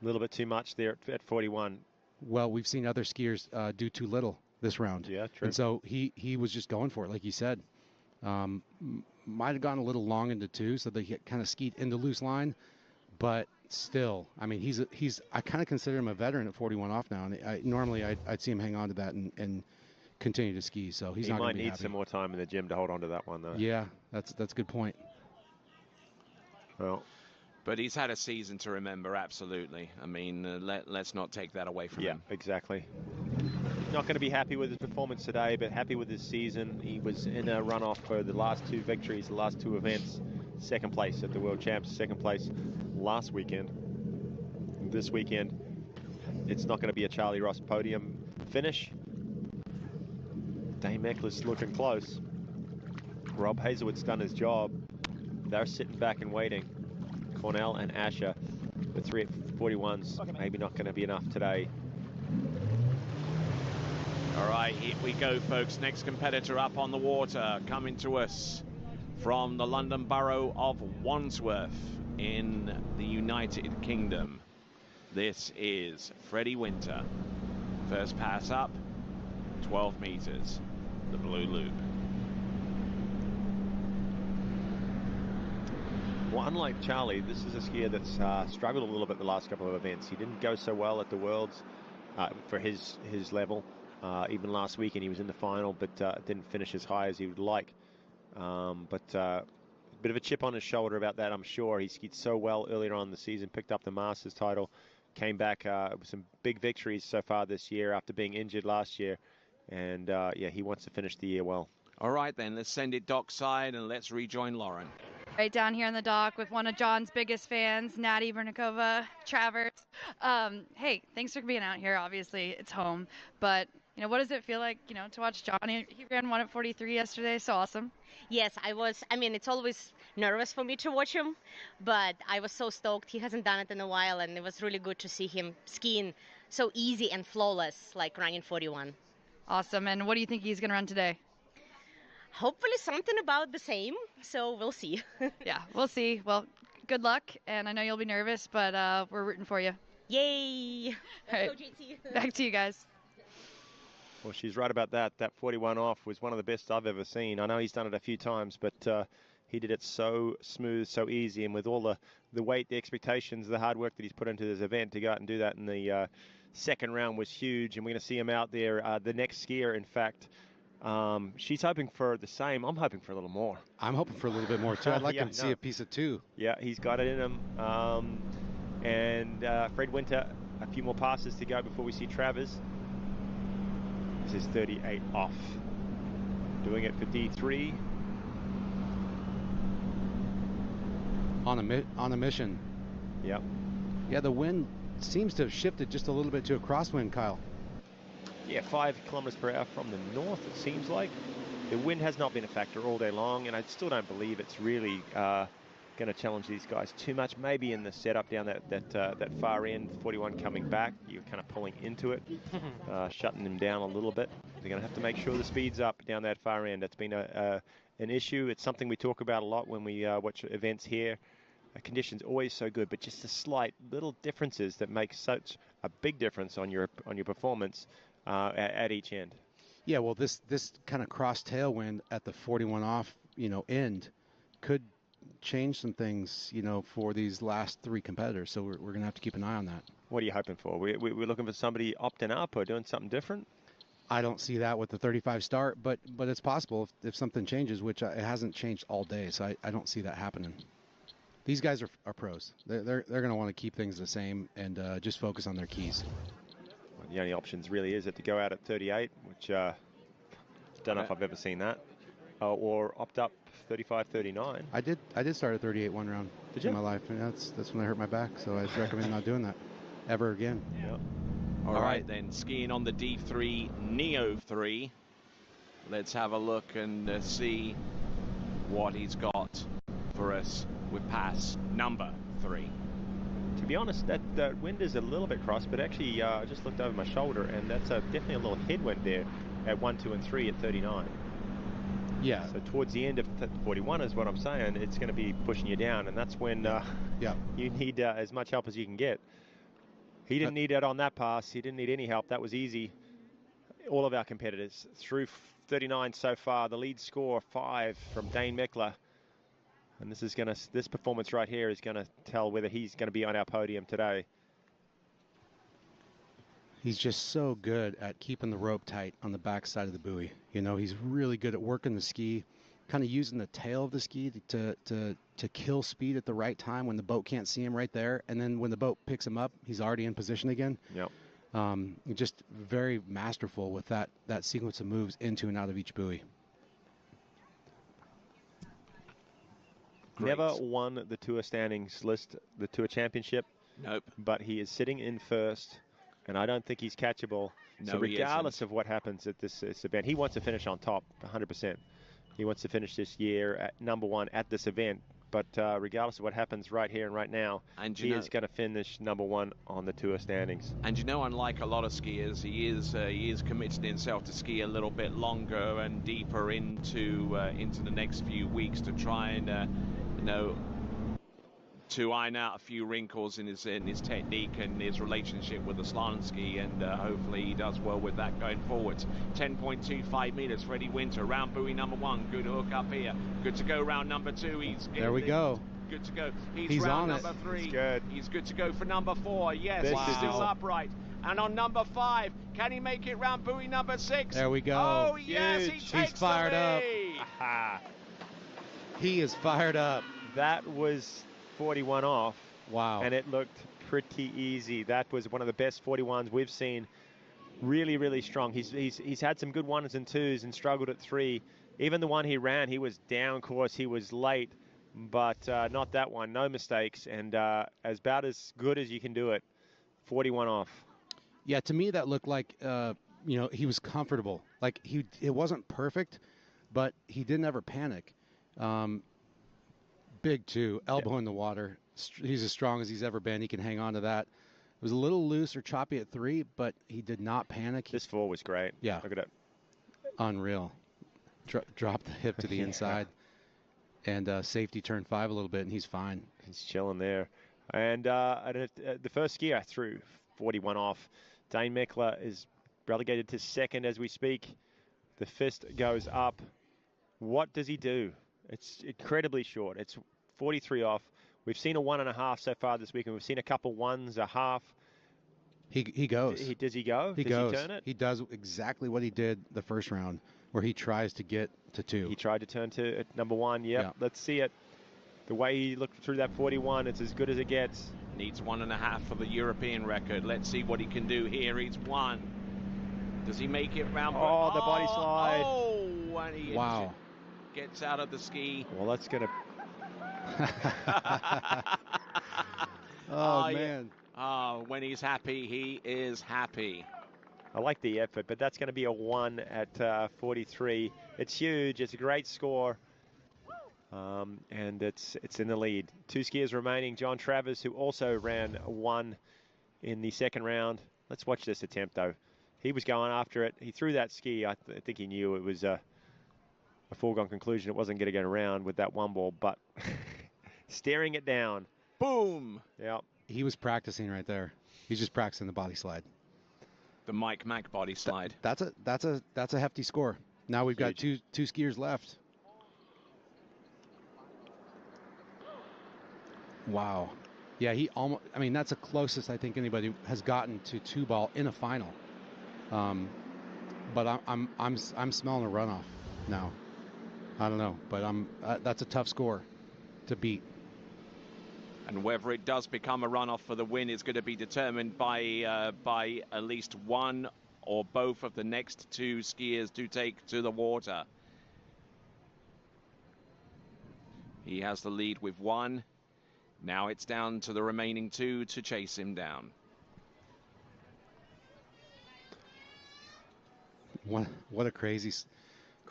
little bit too much there at 41. Well, we've seen other skiers do too little this round. Yeah, true. And so he was just going for it, like you said. Might have gone a little long into 2, so they kind of skied into loose line. But still, I mean, I kind of consider him a veteran at 41 off now. And normally I'd see him hang on to that and continue to ski. So he's not going to be happy. He might need some more time in the gym to hold on to that one, though. Yeah, that's a good point. Well, but he's had a season to remember, absolutely. I mean, let's not take that away from him. Yeah, exactly. Not going to be happy with his performance today, but happy with his season. He was in a runoff for the last 2 victories, the last 2 events. 2nd place at the World Champs, 2nd place last weekend. This weekend, it's not going to be a Charlie Ross podium finish. Dane Meckler's looking close. Rob Hazelwood's done his job. They're sitting back and waiting. Cornell and Asher, the 3 at 41s, maybe not going to be enough today. All right, here we go, folks. Next competitor up on the water, coming to us from the London borough of Wandsworth in the United Kingdom. This is Freddy Winter. First pass up, 12 meters, the blue loop. Well, unlike Charlie, this is a skier that's struggled a little bit the last couple of events. He didn't go so well at the Worlds for his level. Even last weekend he was in the final, but didn't finish as high as he would like. But a bit of a chip on his shoulder about that, I'm sure. He skied so well earlier on in the season, picked up the Masters title, came back with some big victories so far this year after being injured last year. And yeah, he wants to finish the year well. All right, then, let's send it dockside and let's rejoin Lauren. Right down here on the dock with one of John's biggest fans, Natty Vernikova, Travers. Hey, thanks for being out here. Obviously, it's home. But, you know, what does it feel like, you know, to watch John? He ran 1 at 43 yesterday. So awesome. Yes, I mean, it's always nervous for me to watch him, but I was so stoked. He hasn't done it in a while, and it was really good to see him skiing so easy and flawless, like running 41. Awesome. And what do you think he's going to run today? Hopefully something about the same, so we'll see. Yeah, we'll see. Well, good luck, and I know you'll be nervous, but we're rooting for you. Yay! Let's go, JT. Back to you guys. Well, she's right about that. That 41 off was one of the best I've ever seen. I know he's done it a few times, but he did it so smooth, so easy, and with all the weight, the expectations, the hard work that he's put into this event, to go out and do that in the second round was huge, and we're going to see him out there. The next skier, in fact, She's hoping for the same. I'm hoping for a little more. I'm hoping for a little bit more too. I'd like him to see a piece of 2. Yeah, he's got it in him. And Fred Winter, a few more passes to go before we see Travers. This is 38 off. Doing it for D3. On a mission. Yep. Yeah, the wind seems to have shifted just a little bit to a crosswind, Kyle. Yeah, 5 kilometers per hour from the north, it seems like. The wind has not been a factor all day long, and I still don't believe it's really going to challenge these guys too much. Maybe in the setup down that far end, 41 coming back, you're kind of pulling into it, shutting them down a little bit. They're going to have to make sure the speed's up down that far end. That's been an issue. It's something we talk about a lot when we watch events here. Conditions always so good, but just the slight little differences that make such a big difference on your performance at each end. Yeah, well, this kind of cross tailwind at the 41 off, end could change some things, for these last 3 competitors. So we're going to have to keep an eye on that. What are you hoping for? We're looking for somebody opting up or doing something different? I don't see that with the 35 start, but it's possible if something changes, which it hasn't changed all day. So I don't see that happening. These guys are pros. They're going to want to keep things the same and just focus on their keys. Well, the only options really is it to go out at 38, which don't know if I've ever seen that, or opt up 35, 39. I did start at 38 one round in my life, and that's when I hurt my back. So I recommend not doing that ever again. Yep. All right, then skiing on the D3 Neo 3. Let's have a look and see what he's got for us with pass number 3. To be honest, that wind is a little bit cross, but actually I just looked over my shoulder, and that's definitely a little headwind there at 1, 2, and 3 at 39. Yeah. So towards the end of 41 is what I'm saying. It's going to be pushing you down, and that's when you need as much help as you can get. He didn't need it on that pass. He didn't need any help. That was easy. All of our competitors through 39 so far. The lead score 5 from Dane Meckler. And this performance right here is going to tell whether he's going to be on our podium today. He's just so good at keeping the rope tight on the back side of the buoy. He's really good at working the ski, kind of using the tail of the ski to kill speed at the right time when the boat can't see him right there. And then when the boat picks him up, he's already in position again. Yep. Just very masterful with that sequence of moves into and out of each buoy. Great. Never won the Tour standings list, the Tour Championship. Nope. But he is sitting in first, and I don't think he's catchable. No, so regardless of what happens at this event, he wants to finish on top 100%. He wants to finish this year at #1 at this event. But regardless of what happens right here and right now, he is going to finish #1 on the Tour standings. And unlike a lot of skiers, he is committing himself to ski a little bit longer and deeper into the next few weeks to try and to iron out a few wrinkles in his technique and his relationship with the slalom ski, and hopefully he does well with that going forwards. 10.25 meters, Freddy Winter, round buoy number 1, good hook up here, good to go round number 2. There we go. Good to go. He's round on number it. 3. He's good. He's good to go for number 4. Yes, he's still upright. And on number 5, can he make it round buoy number 6? There we go. Oh yes, he takes He's fired up. He is fired up. That was 41 off. Wow. And it looked pretty easy. That was one of the best 41s we've seen. Really, really strong. He's had some good 1s and 2s and struggled at 3. Even the one he ran, he was down course. He was late, but not that one. No mistakes, and about as good as you can do it. 41 off. Yeah, to me that looked like he was comfortable. Like it wasn't perfect, but he didn't ever panic. Big 2, elbow in the water. He's as strong as he's ever been. He can hang on to that. It was a little loose or choppy at 3, but he did not panic. This 4 was great. Yeah. Look at it. Unreal. Drop the hip to the inside. And safety turn 5 a little bit, and he's fine. He's chilling there. And the first skier through 41 off. Dane Meckler is relegated to 2nd as we speak. The fist goes up. What does he do? It's incredibly short. It's 43 off. We've seen a 1.5 so far this week, and we've seen a couple 1s, a half. He goes. Does he go? He does goes. he turn it? He does exactly what he did the first round. where he tries to get to 2. He tried to turn to number 1. Yep. Let's see it. The way he looked through that 41, it's as good as it gets. Needs 1.5 for the European record. Let's see what he can do here. He's 1. Does he make it round? Oh, the body slide. Oh, and he gets out of the ski. Well, that's going to... Oh, man. When he's happy, he is happy. I like the effort, but that's going to be a 1 at 43. It's huge. It's a great score. And it's in the lead. 2 skiers remaining. John Travers, who also ran a 1 in the second round. Let's watch this attempt, though. He was going after it. He threw that ski. I think he knew it was a foregone conclusion. It wasn't going to go around with that 1 ball, but staring it down. Boom. Yeah. He was practicing right there. He's just practicing the body slide. The Mike Mack body slide. That's a hefty score. Now we've got two skiers left. Wow. Yeah, he almost. I mean, that's the closest I think anybody has gotten to 2-ball in a final. But I'm smelling a runoff now. I don't know, but that's a tough score to beat. And whether it does become a runoff for the win is going to be determined by at least one or both of the next 2 skiers to take to the water. He has the lead with 1. Now it's down to the remaining 2 to chase him down. What a crazy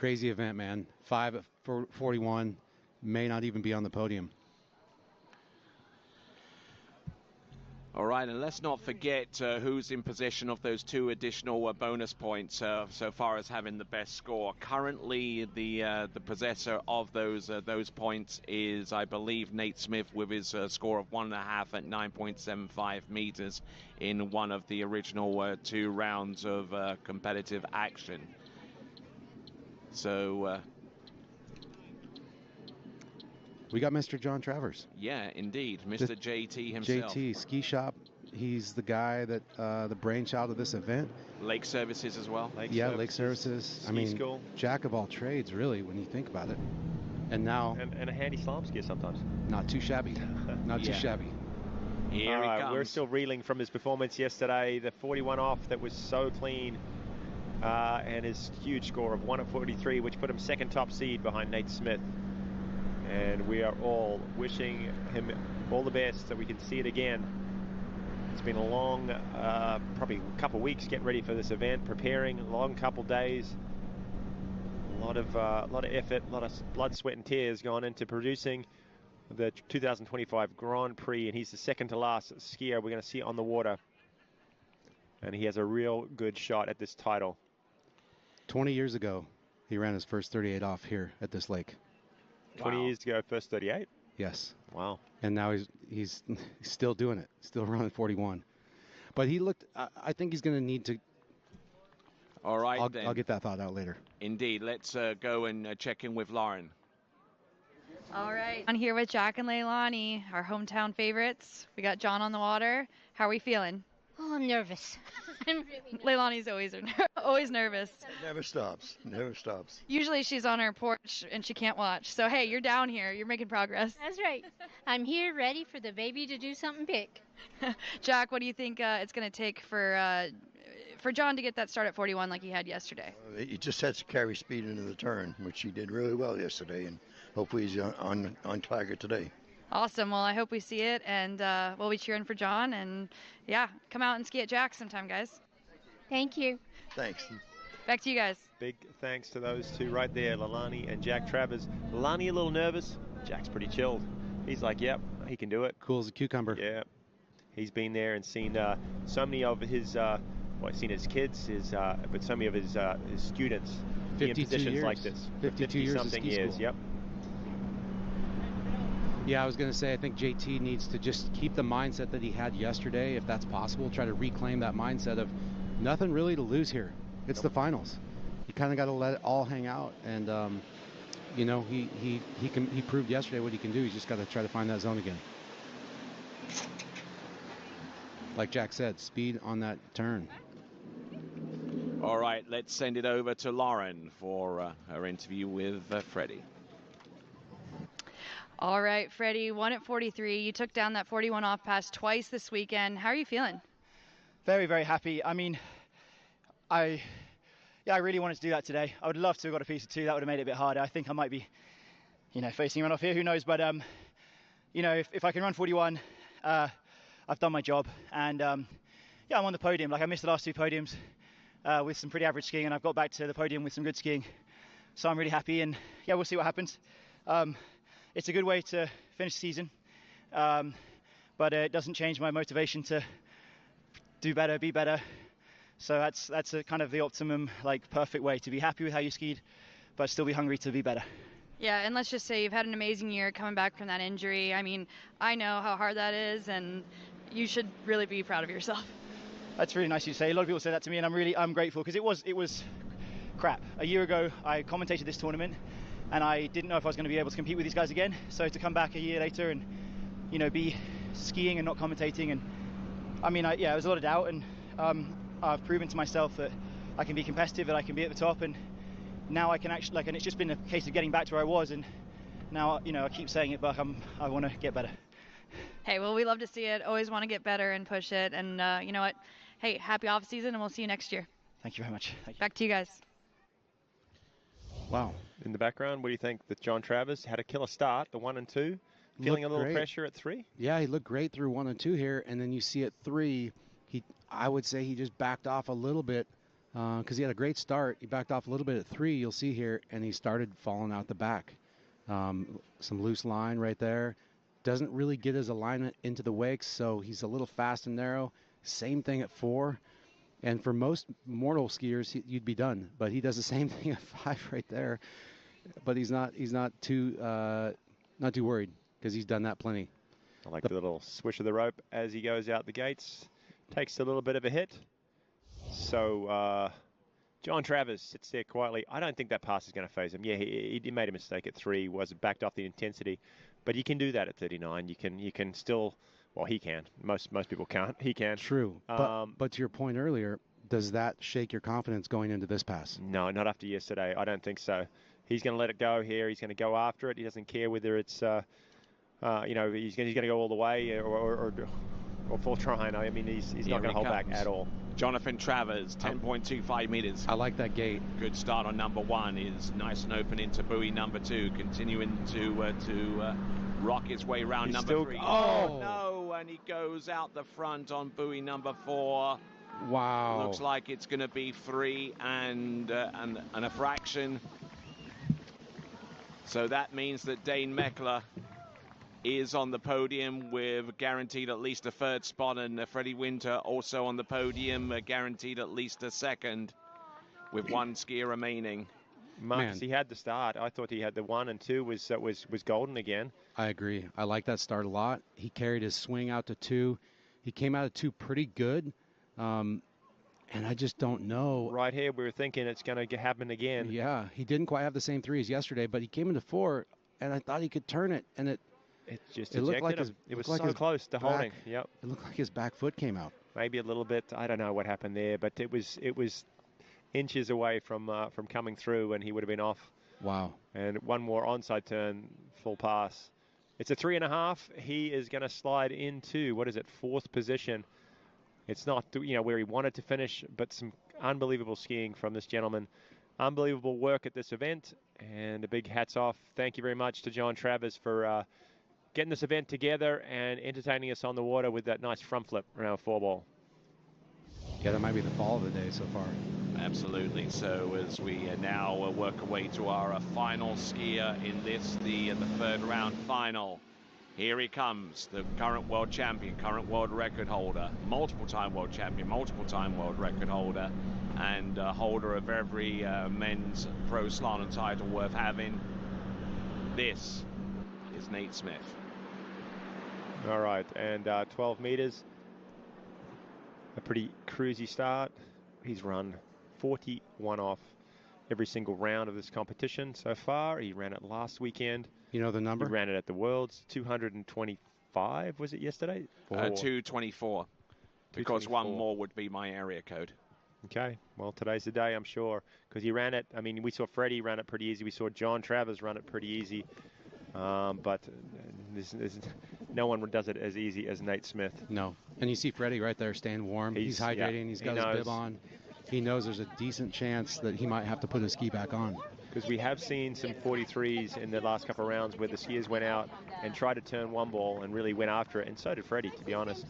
event, man. 5 at 41, may not even be on the podium. All right, and let's not forget who's in possession of those 2 additional bonus points so far as having the best score. Currently, the possessor of those points is, I believe, Nate Smith with his score of 1.5 at 9.75 meters in one of the original 2 rounds of competitive action. So we got Mr. John Travers. Yeah, indeed. Mr. JT himself. JT, ski shop. He's the guy that the brainchild of this event. Lake Services as well. Lake Services. I mean, school. Jack of all trades, really, when you think about it. And now... And a handy slalom skier sometimes. Not too shabby. Not too shabby. Here he comes. We're still reeling from his performance yesterday. The 41 off that was so clean. And his huge score of 1 at 43, which put him second top seed behind Nate Smith. And we are all wishing him all the best so we can see it again. It's been a long, probably a couple of weeks getting ready for this event, preparing, a long couple days. A lot of effort, a lot of blood, sweat, and tears gone into producing the 2025 Grand Prix, and he's the second to last skier we're going to see on the water. And he has a real good shot at this title. 20 years ago, he ran his first 38 off here at this lake. 20 years ago, first 38? Yes. Wow. And now he's still doing it, still running 41. But he looked, I think he's going to need to. All right, then. I'll get that thought out later. Indeed. Let's go and check in with Lauren. All right. I'm here with Jack and Leilani, our hometown favorites. We got John on the water. How are we feeling? Oh, I'm nervous. I'm really nervous. Leilani's always nervous. Never stops. Never stops. Usually she's on her porch and she can't watch. So, hey, you're down here. You're making progress. That's right. I'm here ready for the baby to do something big. Jack, what do you think it's going to take for John to get that start at 41 like he had yesterday? He just has to carry speed into the turn, which he did really well yesterday, and hopefully he's on target today. Awesome. Well, I hope we see it, and we'll be cheering for John. And, yeah, come out and ski at Jack sometime, guys. Thank you. Thanks. Back to you guys. Big thanks to those 2 right there, Leilani and Jack Travers. Leilani a little nervous. Jack's pretty chilled. He's like, yep, he can do it. Cool as a cucumber. Yeah. He's been there and seen so many of his, seen his kids, but so many of his students be in positions years. like this. 52 years of something ski years, school. yep. Yeah, I was going to say, I think JT needs to just keep the mindset that he had yesterday, if that's possible. Try to reclaim that mindset of nothing really to lose here. It's the finals. You kind of got to let it all hang out. And, you know, he proved yesterday what he can do. He's just got to try to find that zone again. Like Jack said, speed on that turn. All right, let's send it over to Lauren for her interview with Freddie. All right, Freddie, 1 at 43. You took down that 41 off pass twice this weekend. How are you feeling? Very, very happy. I mean, I really wanted to do that today. I would love to have got a piece of 2. That would have made it a bit harder. I think I might be, facing a run off here. Who knows? But, if I can run 41, I've done my job. And, I'm on the podium. Like, I missed the last 2 podiums with some pretty average skiing, and I've got back to the podium with some good skiing. So I'm really happy, and, we'll see what happens. It's a good way to finish the season, but it doesn't change my motivation to do better, be better. So that's a kind of the optimum, perfect way to be happy with how you skied, but still be hungry to be better. Yeah, and let's just say you've had an amazing year coming back from that injury. I mean, I know how hard that is, and you should really be proud of yourself. That's really nice of you to say. A lot of people say that to me, and I'm grateful, because it was crap. A year ago, I commentated this tournament, and I didn't know if I was going to be able to compete with these guys again. So to come back a year later and, be skiing and not commentating, and it was a lot of doubt, and I've proven to myself that I can be competitive, that I can be at the top, and now I can actually, and it's just been a case of getting back to where I was, and now, I keep saying it, but I want to get better. Hey, well, we love to see it. Always want to get better and push it, and you know what? Hey, happy off season, and we'll see you next year. Thank you very much. Thank you. Back to you guys. Wow. In the background, what do you think that John Travers had a killer start, the 1 and 2, feeling a little pressure at 3? Yeah, he looked great through 1 and 2 here, and then you see at 3, I would say he just backed off a little bit because he had a great start. He backed off a little bit at 3, you'll see here, and he started falling out the back. Some loose line right there. Doesn't really get his alignment into the wakes, so he's a little fast and narrow. Same thing at 4. And for most mortal skiers, you'd be done. But he does the same thing at 5 right there. But he's not too worried because he's done that plenty. I like the little swish of the rope as he goes out the gates. Takes a little bit of a hit. So John Travers sits there quietly. I don't think that pass is going to phase him. Yeah, he made a mistake at 3. Was backed off the intensity, but you can do that at 39. You can still. Well, he can. Most people can't. He can. True. But to your point earlier, does that shake your confidence going into this pass? No, not after yesterday. I don't think so. He's going to let it go here. He's going to go after it. He doesn't care whether it's, he's going to go all the way or full trying. I mean, he's not going to hold back at all. Jonathan Travers, 10.25 meters. I like that gate. Good start on number 1. Is nice and open into buoy number 2. Continuing to rock his way around number 3. Oh no, and he goes out the front on buoy number 4. Wow. Looks like it's going to be 3 and a fraction. So that means that Dane Meckler is on the podium with guaranteed at least a 3rd spot, and Freddy Winter also on the podium, guaranteed at least a 2nd with 1 skier remaining. Marcus, he had the start. I thought he had the 1 and 2 was golden again. I agree. I like that start a lot. He carried his swing out to 2. He came out of 2 pretty good. And I just don't know. Right here, we were thinking it's going to happen again. Yeah, he didn't quite have the same 3 as yesterday, but he came into 4, and I thought he could turn it, and it looked like it was so close to holding. Yep. It looked like his back foot came out. Maybe a little bit. I don't know what happened there, but it was inches away from coming through, and he would have been off. Wow. And 1 more onside turn, full pass. It's a 3.5. He is going to slide into, 4th position. It's not, where he wanted to finish, but some unbelievable skiing from this gentleman. Unbelievable work at this event, and a big hats off. Thank you very much to John Travers for getting this event together and entertaining us on the water with that nice front flip around 4-ball. Yeah, that might be the fall of the day so far. Absolutely. So as we now work our way to our final skier in this, the 3rd round final. Here he comes, the current world champion, current world record holder, multiple-time world champion, multiple-time world record holder, and holder of every men's pro slalom title worth having. This is Nate Smith. All right, and 12 meters. A pretty cruisy start. He's run 41 off every single round of this competition so far. He ran it last weekend. You know the number? He ran it at the Worlds. 225, was it yesterday? 224. Because 1 more would be my area code. Okay, well, today's the day, I'm sure, because he ran it. I mean, we saw Freddie run it pretty easy. We saw John Travers run it pretty easy. But no one does it as easy as Nate Smith. No. And you see Freddie right there staying warm. He's hydrating. He's got his bib on. He knows there's a decent chance that he might have to put his ski back on. Because we have seen some 43s in the last couple of rounds where the skiers went out and tried to turn one ball and really went after it, and so did Freddie, to be honest.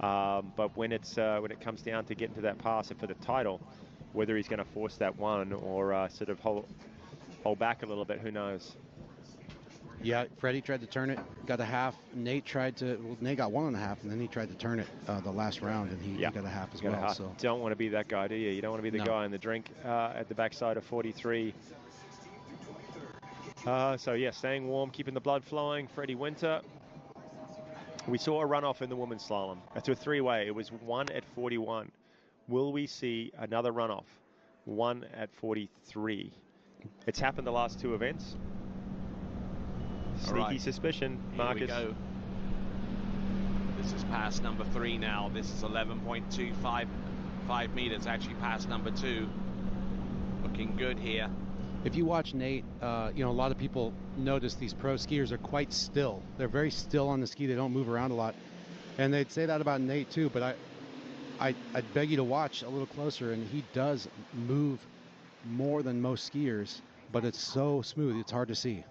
But when it comes down to getting to that pass and for the title, whether he's going to force that one or sort of hold back a little bit, who knows? Yeah, Freddie tried to turn it, got a half. Nate got 1.5, and then he tried to turn it the last round, and he got a half as well. So don't want to be that guy, do you? You don't want to be the guy in the drink at the backside of 43. So yeah, staying warm, keeping the blood flowing. Freddie Winter. We saw a runoff in the women's slalom. It's a three-way. It was 1 at 41. Will we see another runoff? 1 at 43. It's happened the last two events. Sneaky suspicion, Marcus. Here we go. This is pass number 3 now. This is 11.255 meters, actually past number 2. Looking good here. If you watch Nate, a lot of people notice these pro skiers are quite still. They're very still on the ski. They don't move around a lot. And they'd say that about Nate too, but I'd beg you to watch a little closer, and he does move more than most skiers, but it's so smooth, it's hard to see.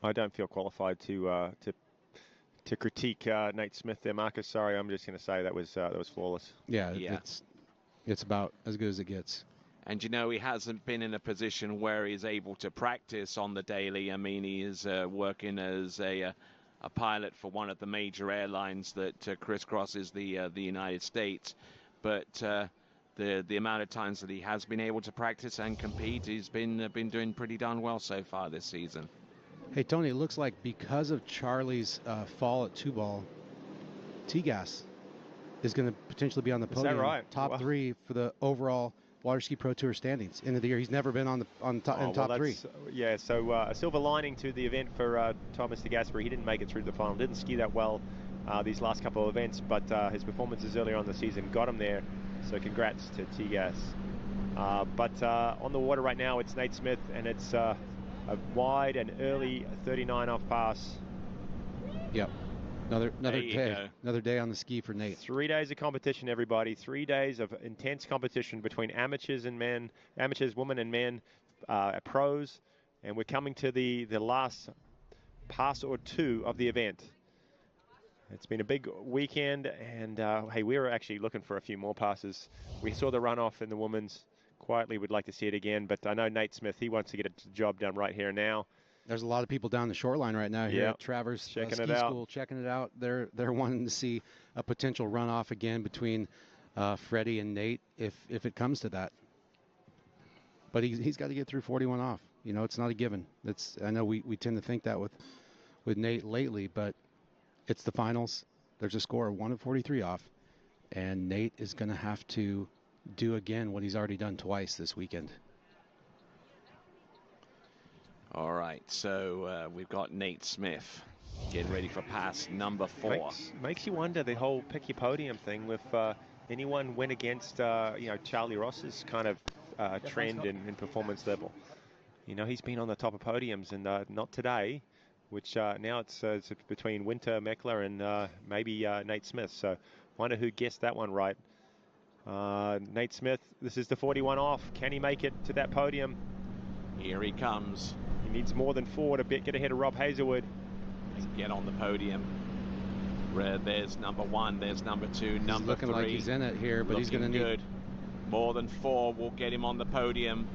I don't feel qualified to critique Nate Smith there, Marcus. Sorry, I'm just going to say that was flawless. Yeah. It's about as good as it gets. And he hasn't been in a position where he's able to practice on the daily. I mean, he is working as a pilot for one of the major airlines that crisscrosses the United States. But the amount of times that he has been able to practice and compete, he's been doing pretty darn well so far this season. Hey, Tony, it looks like because of Charlie's fall at 2-ball, T-Gas is going to potentially be on the podium. Is that right? Top 3 for the overall Waterski Pro Tour standings end of the year. He's never been on top 3. Yeah, so a silver lining to the event for Thomas de Gasper. He didn't make it through the final. Didn't ski that well these last couple of events, but his performances earlier on the season got him there. So congrats to T-Gas. But on the water right now, it's Nate Smith, and it's a wide and early 39 off pass. Yep. Another day on the ski for Nate. 3 days of competition, everybody. 3 days of intense competition between amateurs, women and men, pros, and we're coming to the last pass or 2 of the event. It's been a big weekend, and hey, we were actually looking for a few more passes. We saw the runoff in the women's. Quietly would like to see it again, but I know Nate Smith, he wants to get a job done right here and now. There's a lot of people down the shoreline right now here at Travers Ski School checking it out. They're wanting to see a potential runoff again between Freddie and Nate if it comes to that. But he's got to get through 41 off. It's not a given. I know we tend to think that with Nate lately, but it's the finals. There's a score of 1 of 43 off, and Nate is going to have to do again what he's already done twice this weekend. All right, so we've got Nate Smith getting ready for pass number 4. Makes you wonder the whole pick your podium thing with anyone went against Charlie Ross's kind of trend in performance level. He's been on the top of podiums, and not today, which now it's between Winter, Meckler, and maybe Nate Smith. So wonder who guessed that one right. Nate Smith, this is the 41 off. Can he make it to that podium? Here he comes. He needs more than 4 to get ahead of Rob Hazelwood. And get on the podium. There's number 1, there's number 2, number 3. He's looking like he's in it here, but he's going to need good. More than 4 will get him on the podium.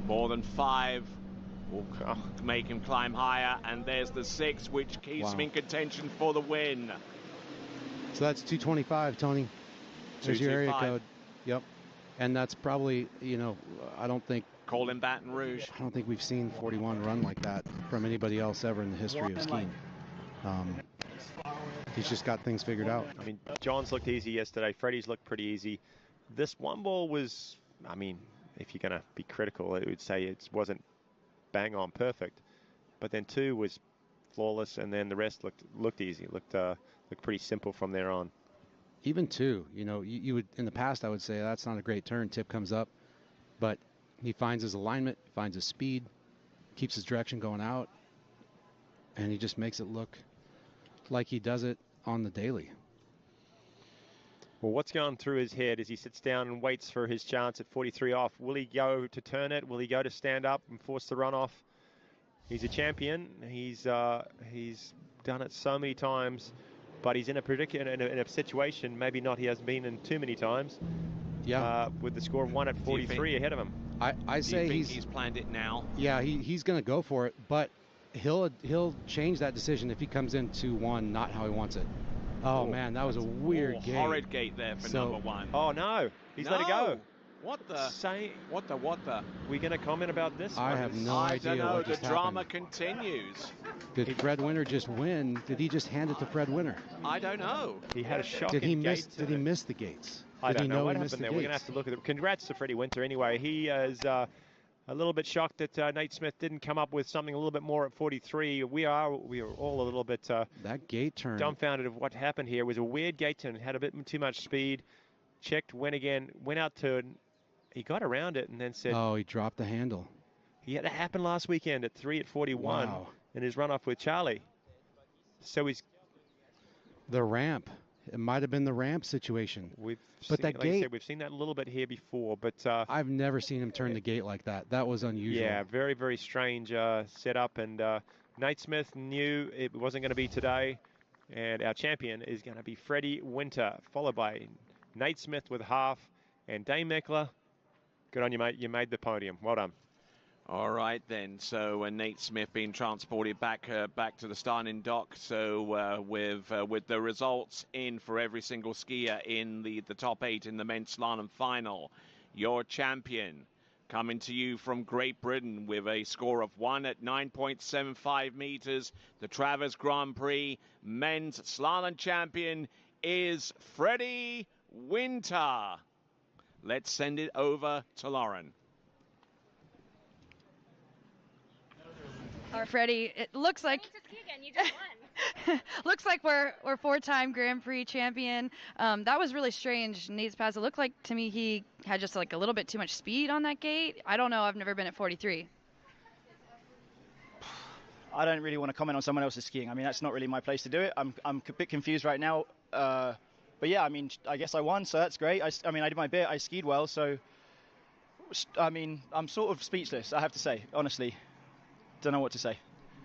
More than 5 will make him climb higher. And there's the 6, which keeps him in contention for the win. So that's 225, Tony. There's your area code. Yep. And that's probably, I don't think. Call him Baton Rouge. I don't think we've seen 41 run like that from anybody else ever in the history of skiing. He's just got things figured out. I mean, John's looked easy yesterday. Freddie's looked pretty easy. This one ball was, I mean, if you're going to be critical, it would say it wasn't bang on perfect. But then 2 was flawless, and then the rest looked easy, looked pretty simple from there on. Even 2, you know, you would, in the past, I would say that's not a great turn. Tip comes up, but he finds his alignment, finds his speed, keeps his direction going out, and he just makes it look like he does it on the daily. Well, what's going through his head as he sits down and waits for his chance at 43 off? Will he go to turn it? Will he go to stand up and force the run off? He's a champion. He's done it so many times, but he's in a predicament, in a situation maybe not he hasn't been in too many times. Yeah. With the score of 1 at 43 ahead of him. I say he's planned it now. Yeah, he's going to go for it, but he'll change that decision if he comes into 1 not how he wants it. Oh, man, that was a weird gate. Horrid gate there for number 1. Oh, no. He's let it go. What the? We going to comment about this? I have no idea. I don't know. What The just drama happened. continues. Did Fred Winter just win? Did he just hand it to Fred Winter? I don't know. He had a shot. Did he miss the gates? I don't know what he missed happened the there. We're going to have to look at it. Congrats to Freddie Winter anyway. He is a little bit shocked that Nate Smith didn't come up with something a little bit more at 43. We are all a little bit that gate turn dumbfounded of what happened here. It was a weird gate turn. Had a bit too much speed. Checked, went again, went out to. He got around it and then said, oh, he dropped the handle. He had it happen last weekend at 3 at 41 in his runoff with Charlie. So he's the ramp. It might have been the ramp situation. We've seen that a little bit here before, but I've never seen him turn the gate like that. That was unusual. Yeah, very, very strange setup. And Nate Smith knew it wasn't going to be today, and our champion is going to be Freddie Winter, followed by Nate Smith with half, and Dane Meckler. Good on you, mate. You made the podium. Well done. All right then. So Nate Smith being transported back to the starting dock. So with the results in for every single skier in the top 8 in the men's slalom final, your champion coming to you from Great Britain with a score of 1 at 9.75 meters. The Travers Grand Prix men's slalom champion is Freddie Winter. Let's send it over to Lauren. All right, Freddie, it looks like looks like we're 4-time Grand Prix champion. That was really strange. Nate's pass. It looked like to me he had just like a little bit too much speed on that gate. I don't know. I've never been at 43. I don't really want to comment on someone else's skiing. I mean, that's not really my place to do it. I'm a bit confused right now. But yeah, I mean, I guess I won, so that's great. I mean, I did my bit. I skied well, so I mean, I'm sort of speechless, I have to say, honestly. Don't know what to say.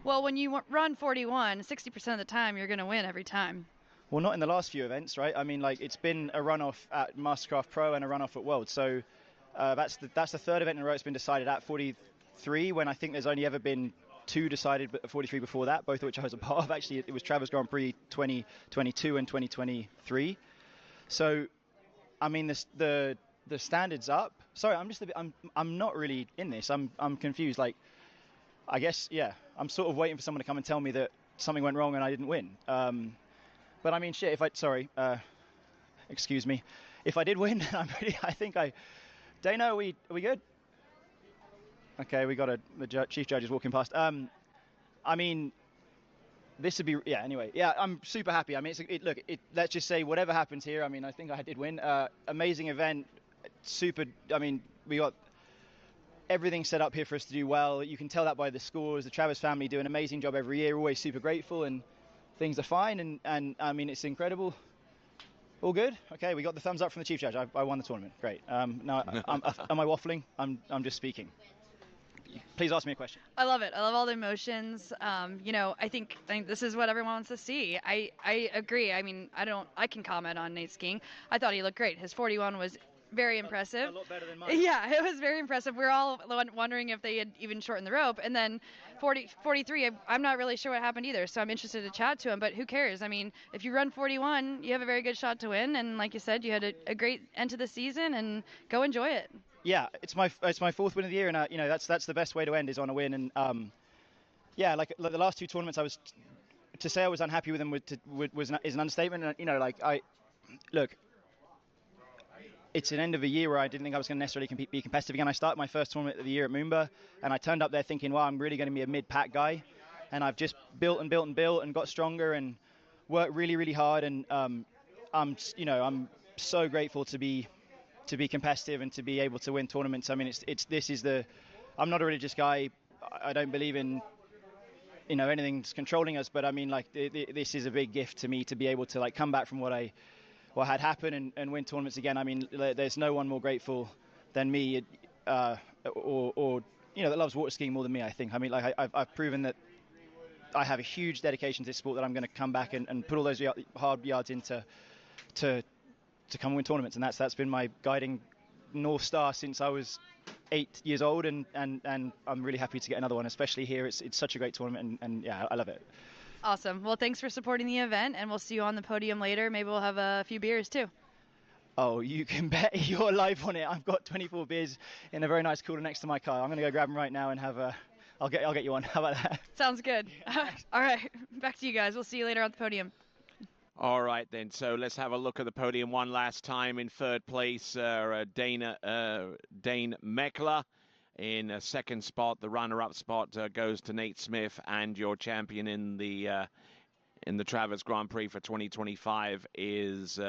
Well, when you run 41, 60% of the time you're going to win every time. Well, not in the last few events, right? I mean, like, it's been a runoff at Mastercraft Pro and a runoff at World. So that's the 3rd event in a row it's been decided at 43, when I think there's only ever been 2 decided, but 43 before that, both of which I was a part of. Actually, it was Travers Grand Prix 2022 and 2023. So, I mean, the standards up. Sorry, I'm not really in this. I'm confused. Like, I guess, yeah, I'm sort of waiting for someone to come and tell me that something went wrong and I didn't win. But I mean, shit, excuse me, if I did win, I think Dana, are we good? Okay, we got the chief judge is walking past. I mean, this would be, yeah, anyway. Yeah, I'm super happy. I mean, let's just say whatever happens here, I mean, I think I did win. Amazing event, super, I mean, we got everything set up here for us to do well. You can tell that by the scores. The Travers family do an amazing job every year, always super grateful, and things are fine, and I mean, it's incredible. All good? Okay, we got the thumbs up from the chief judge. I won the tournament. Great. Now, am I waffling? I'm just speaking. Please ask me a question. I love it. I love all the emotions. You know, I think this is what everyone wants to see. I agree. I mean, I can comment on Nate's skiing. I thought he looked great. His 41 was very impressive. A lot better than mine. Yeah, it was very impressive. We were all wondering if they had even shortened the rope. And then 43, I'm not really sure what happened either, so I'm interested to chat to him. But who cares? I mean, if you run 41, you have a very good shot to win. And like you said, you had a great end to the season, and go enjoy it. Yeah, it's my 4th win of the year, and you know, that's the best way to end is on a win. And yeah, like the last 2 tournaments, to say I was unhappy with them is an understatement. And you know, like look, it's an end of a year where I didn't think I was going to necessarily be competitive again. I started my first tournament of the year at Moomba, and I turned up there thinking, wow, I'm really going to be a mid-pack guy. And I've just built and built and built and got stronger and worked really, really hard. And I'm so grateful to be competitive and to be able to win tournaments. I mean, I'm not a religious guy. I don't believe in anything's controlling us, but I mean, like, this is a big gift to me to be able to, like, come back from what had happened and win tournaments again. I mean, there's no one more grateful than me, or that loves water skiing more than me, I think. I mean, like, I've proven that I have a huge dedication to this sport, that I'm going to come back and put all those hard yards into to come win tournaments, and that's been my guiding North Star since I was 8 years old, and I'm really happy to get another one, especially here. It's such a great tournament, and yeah, I love it. Awesome. Well, thanks for supporting the event, and we'll see you on the podium later. Maybe we'll have a few beers too. Oh, you can bet your life on it. I've got 24 beers in a very nice cooler next to my car. I'm going to go grab them right now and have I'll get you one. How about that? Sounds good. All right, back to you guys. We'll see you later on the podium. All right, then. So let's have a look at the podium one last time. In third place, Dane Meckler. In second spot, the runner-up spot goes to Nate Smith, and your champion in the Travers Grand Prix for 2025 is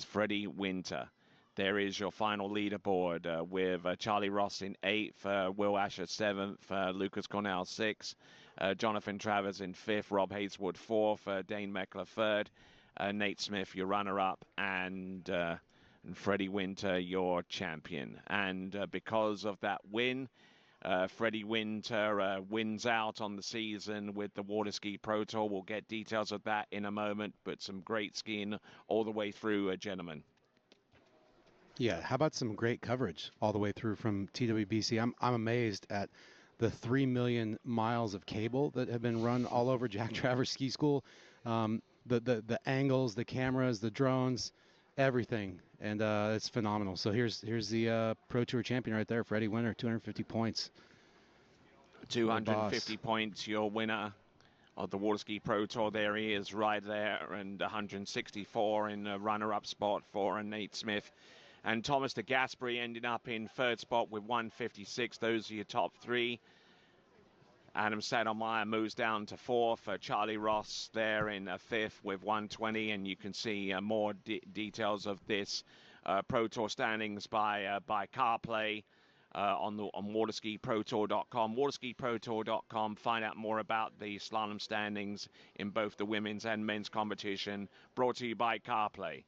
Freddy Winter. There is your final leaderboard with Charlie Ross in 8th, Will Asher 7th, Lucas Cornell 6th, Jonathan Travers in 5th, Rob Hazelwood 4th, Dane Meckler 3rd, Nate Smith your runner-up, and Freddy Winter your champion. And because of that win, Freddy Winter wins out on the season with the Waterski Pro Tour. We'll get details of that in a moment, but some great skiing all the way through, gentlemen. Yeah, how about some great coverage all the way through from TWBC? I'm amazed at the 3 million miles of cable that have been run all over Jack Travers Ski School. The angles, the cameras, the drones, everything, and it's phenomenal. So here's the Pro Tour champion right there, Freddy Winter, 250 points. 250 points, your winner of the Waterski Pro Tour. There he is right there, and 164 in a runner-up spot for Nate Smith. And Thomas de Gasperi ended up in third spot with 156. Those are your top three. Adam Saddlemeyer moves down to fourth. Charlie Ross there in fifth with 120. And you can see more details of this Pro Tour standings by CarPlay on waterskiprotour.com. Waterskiprotour.com. Find out more about the slalom standings in both the women's and men's competition. Brought to you by CarPlay.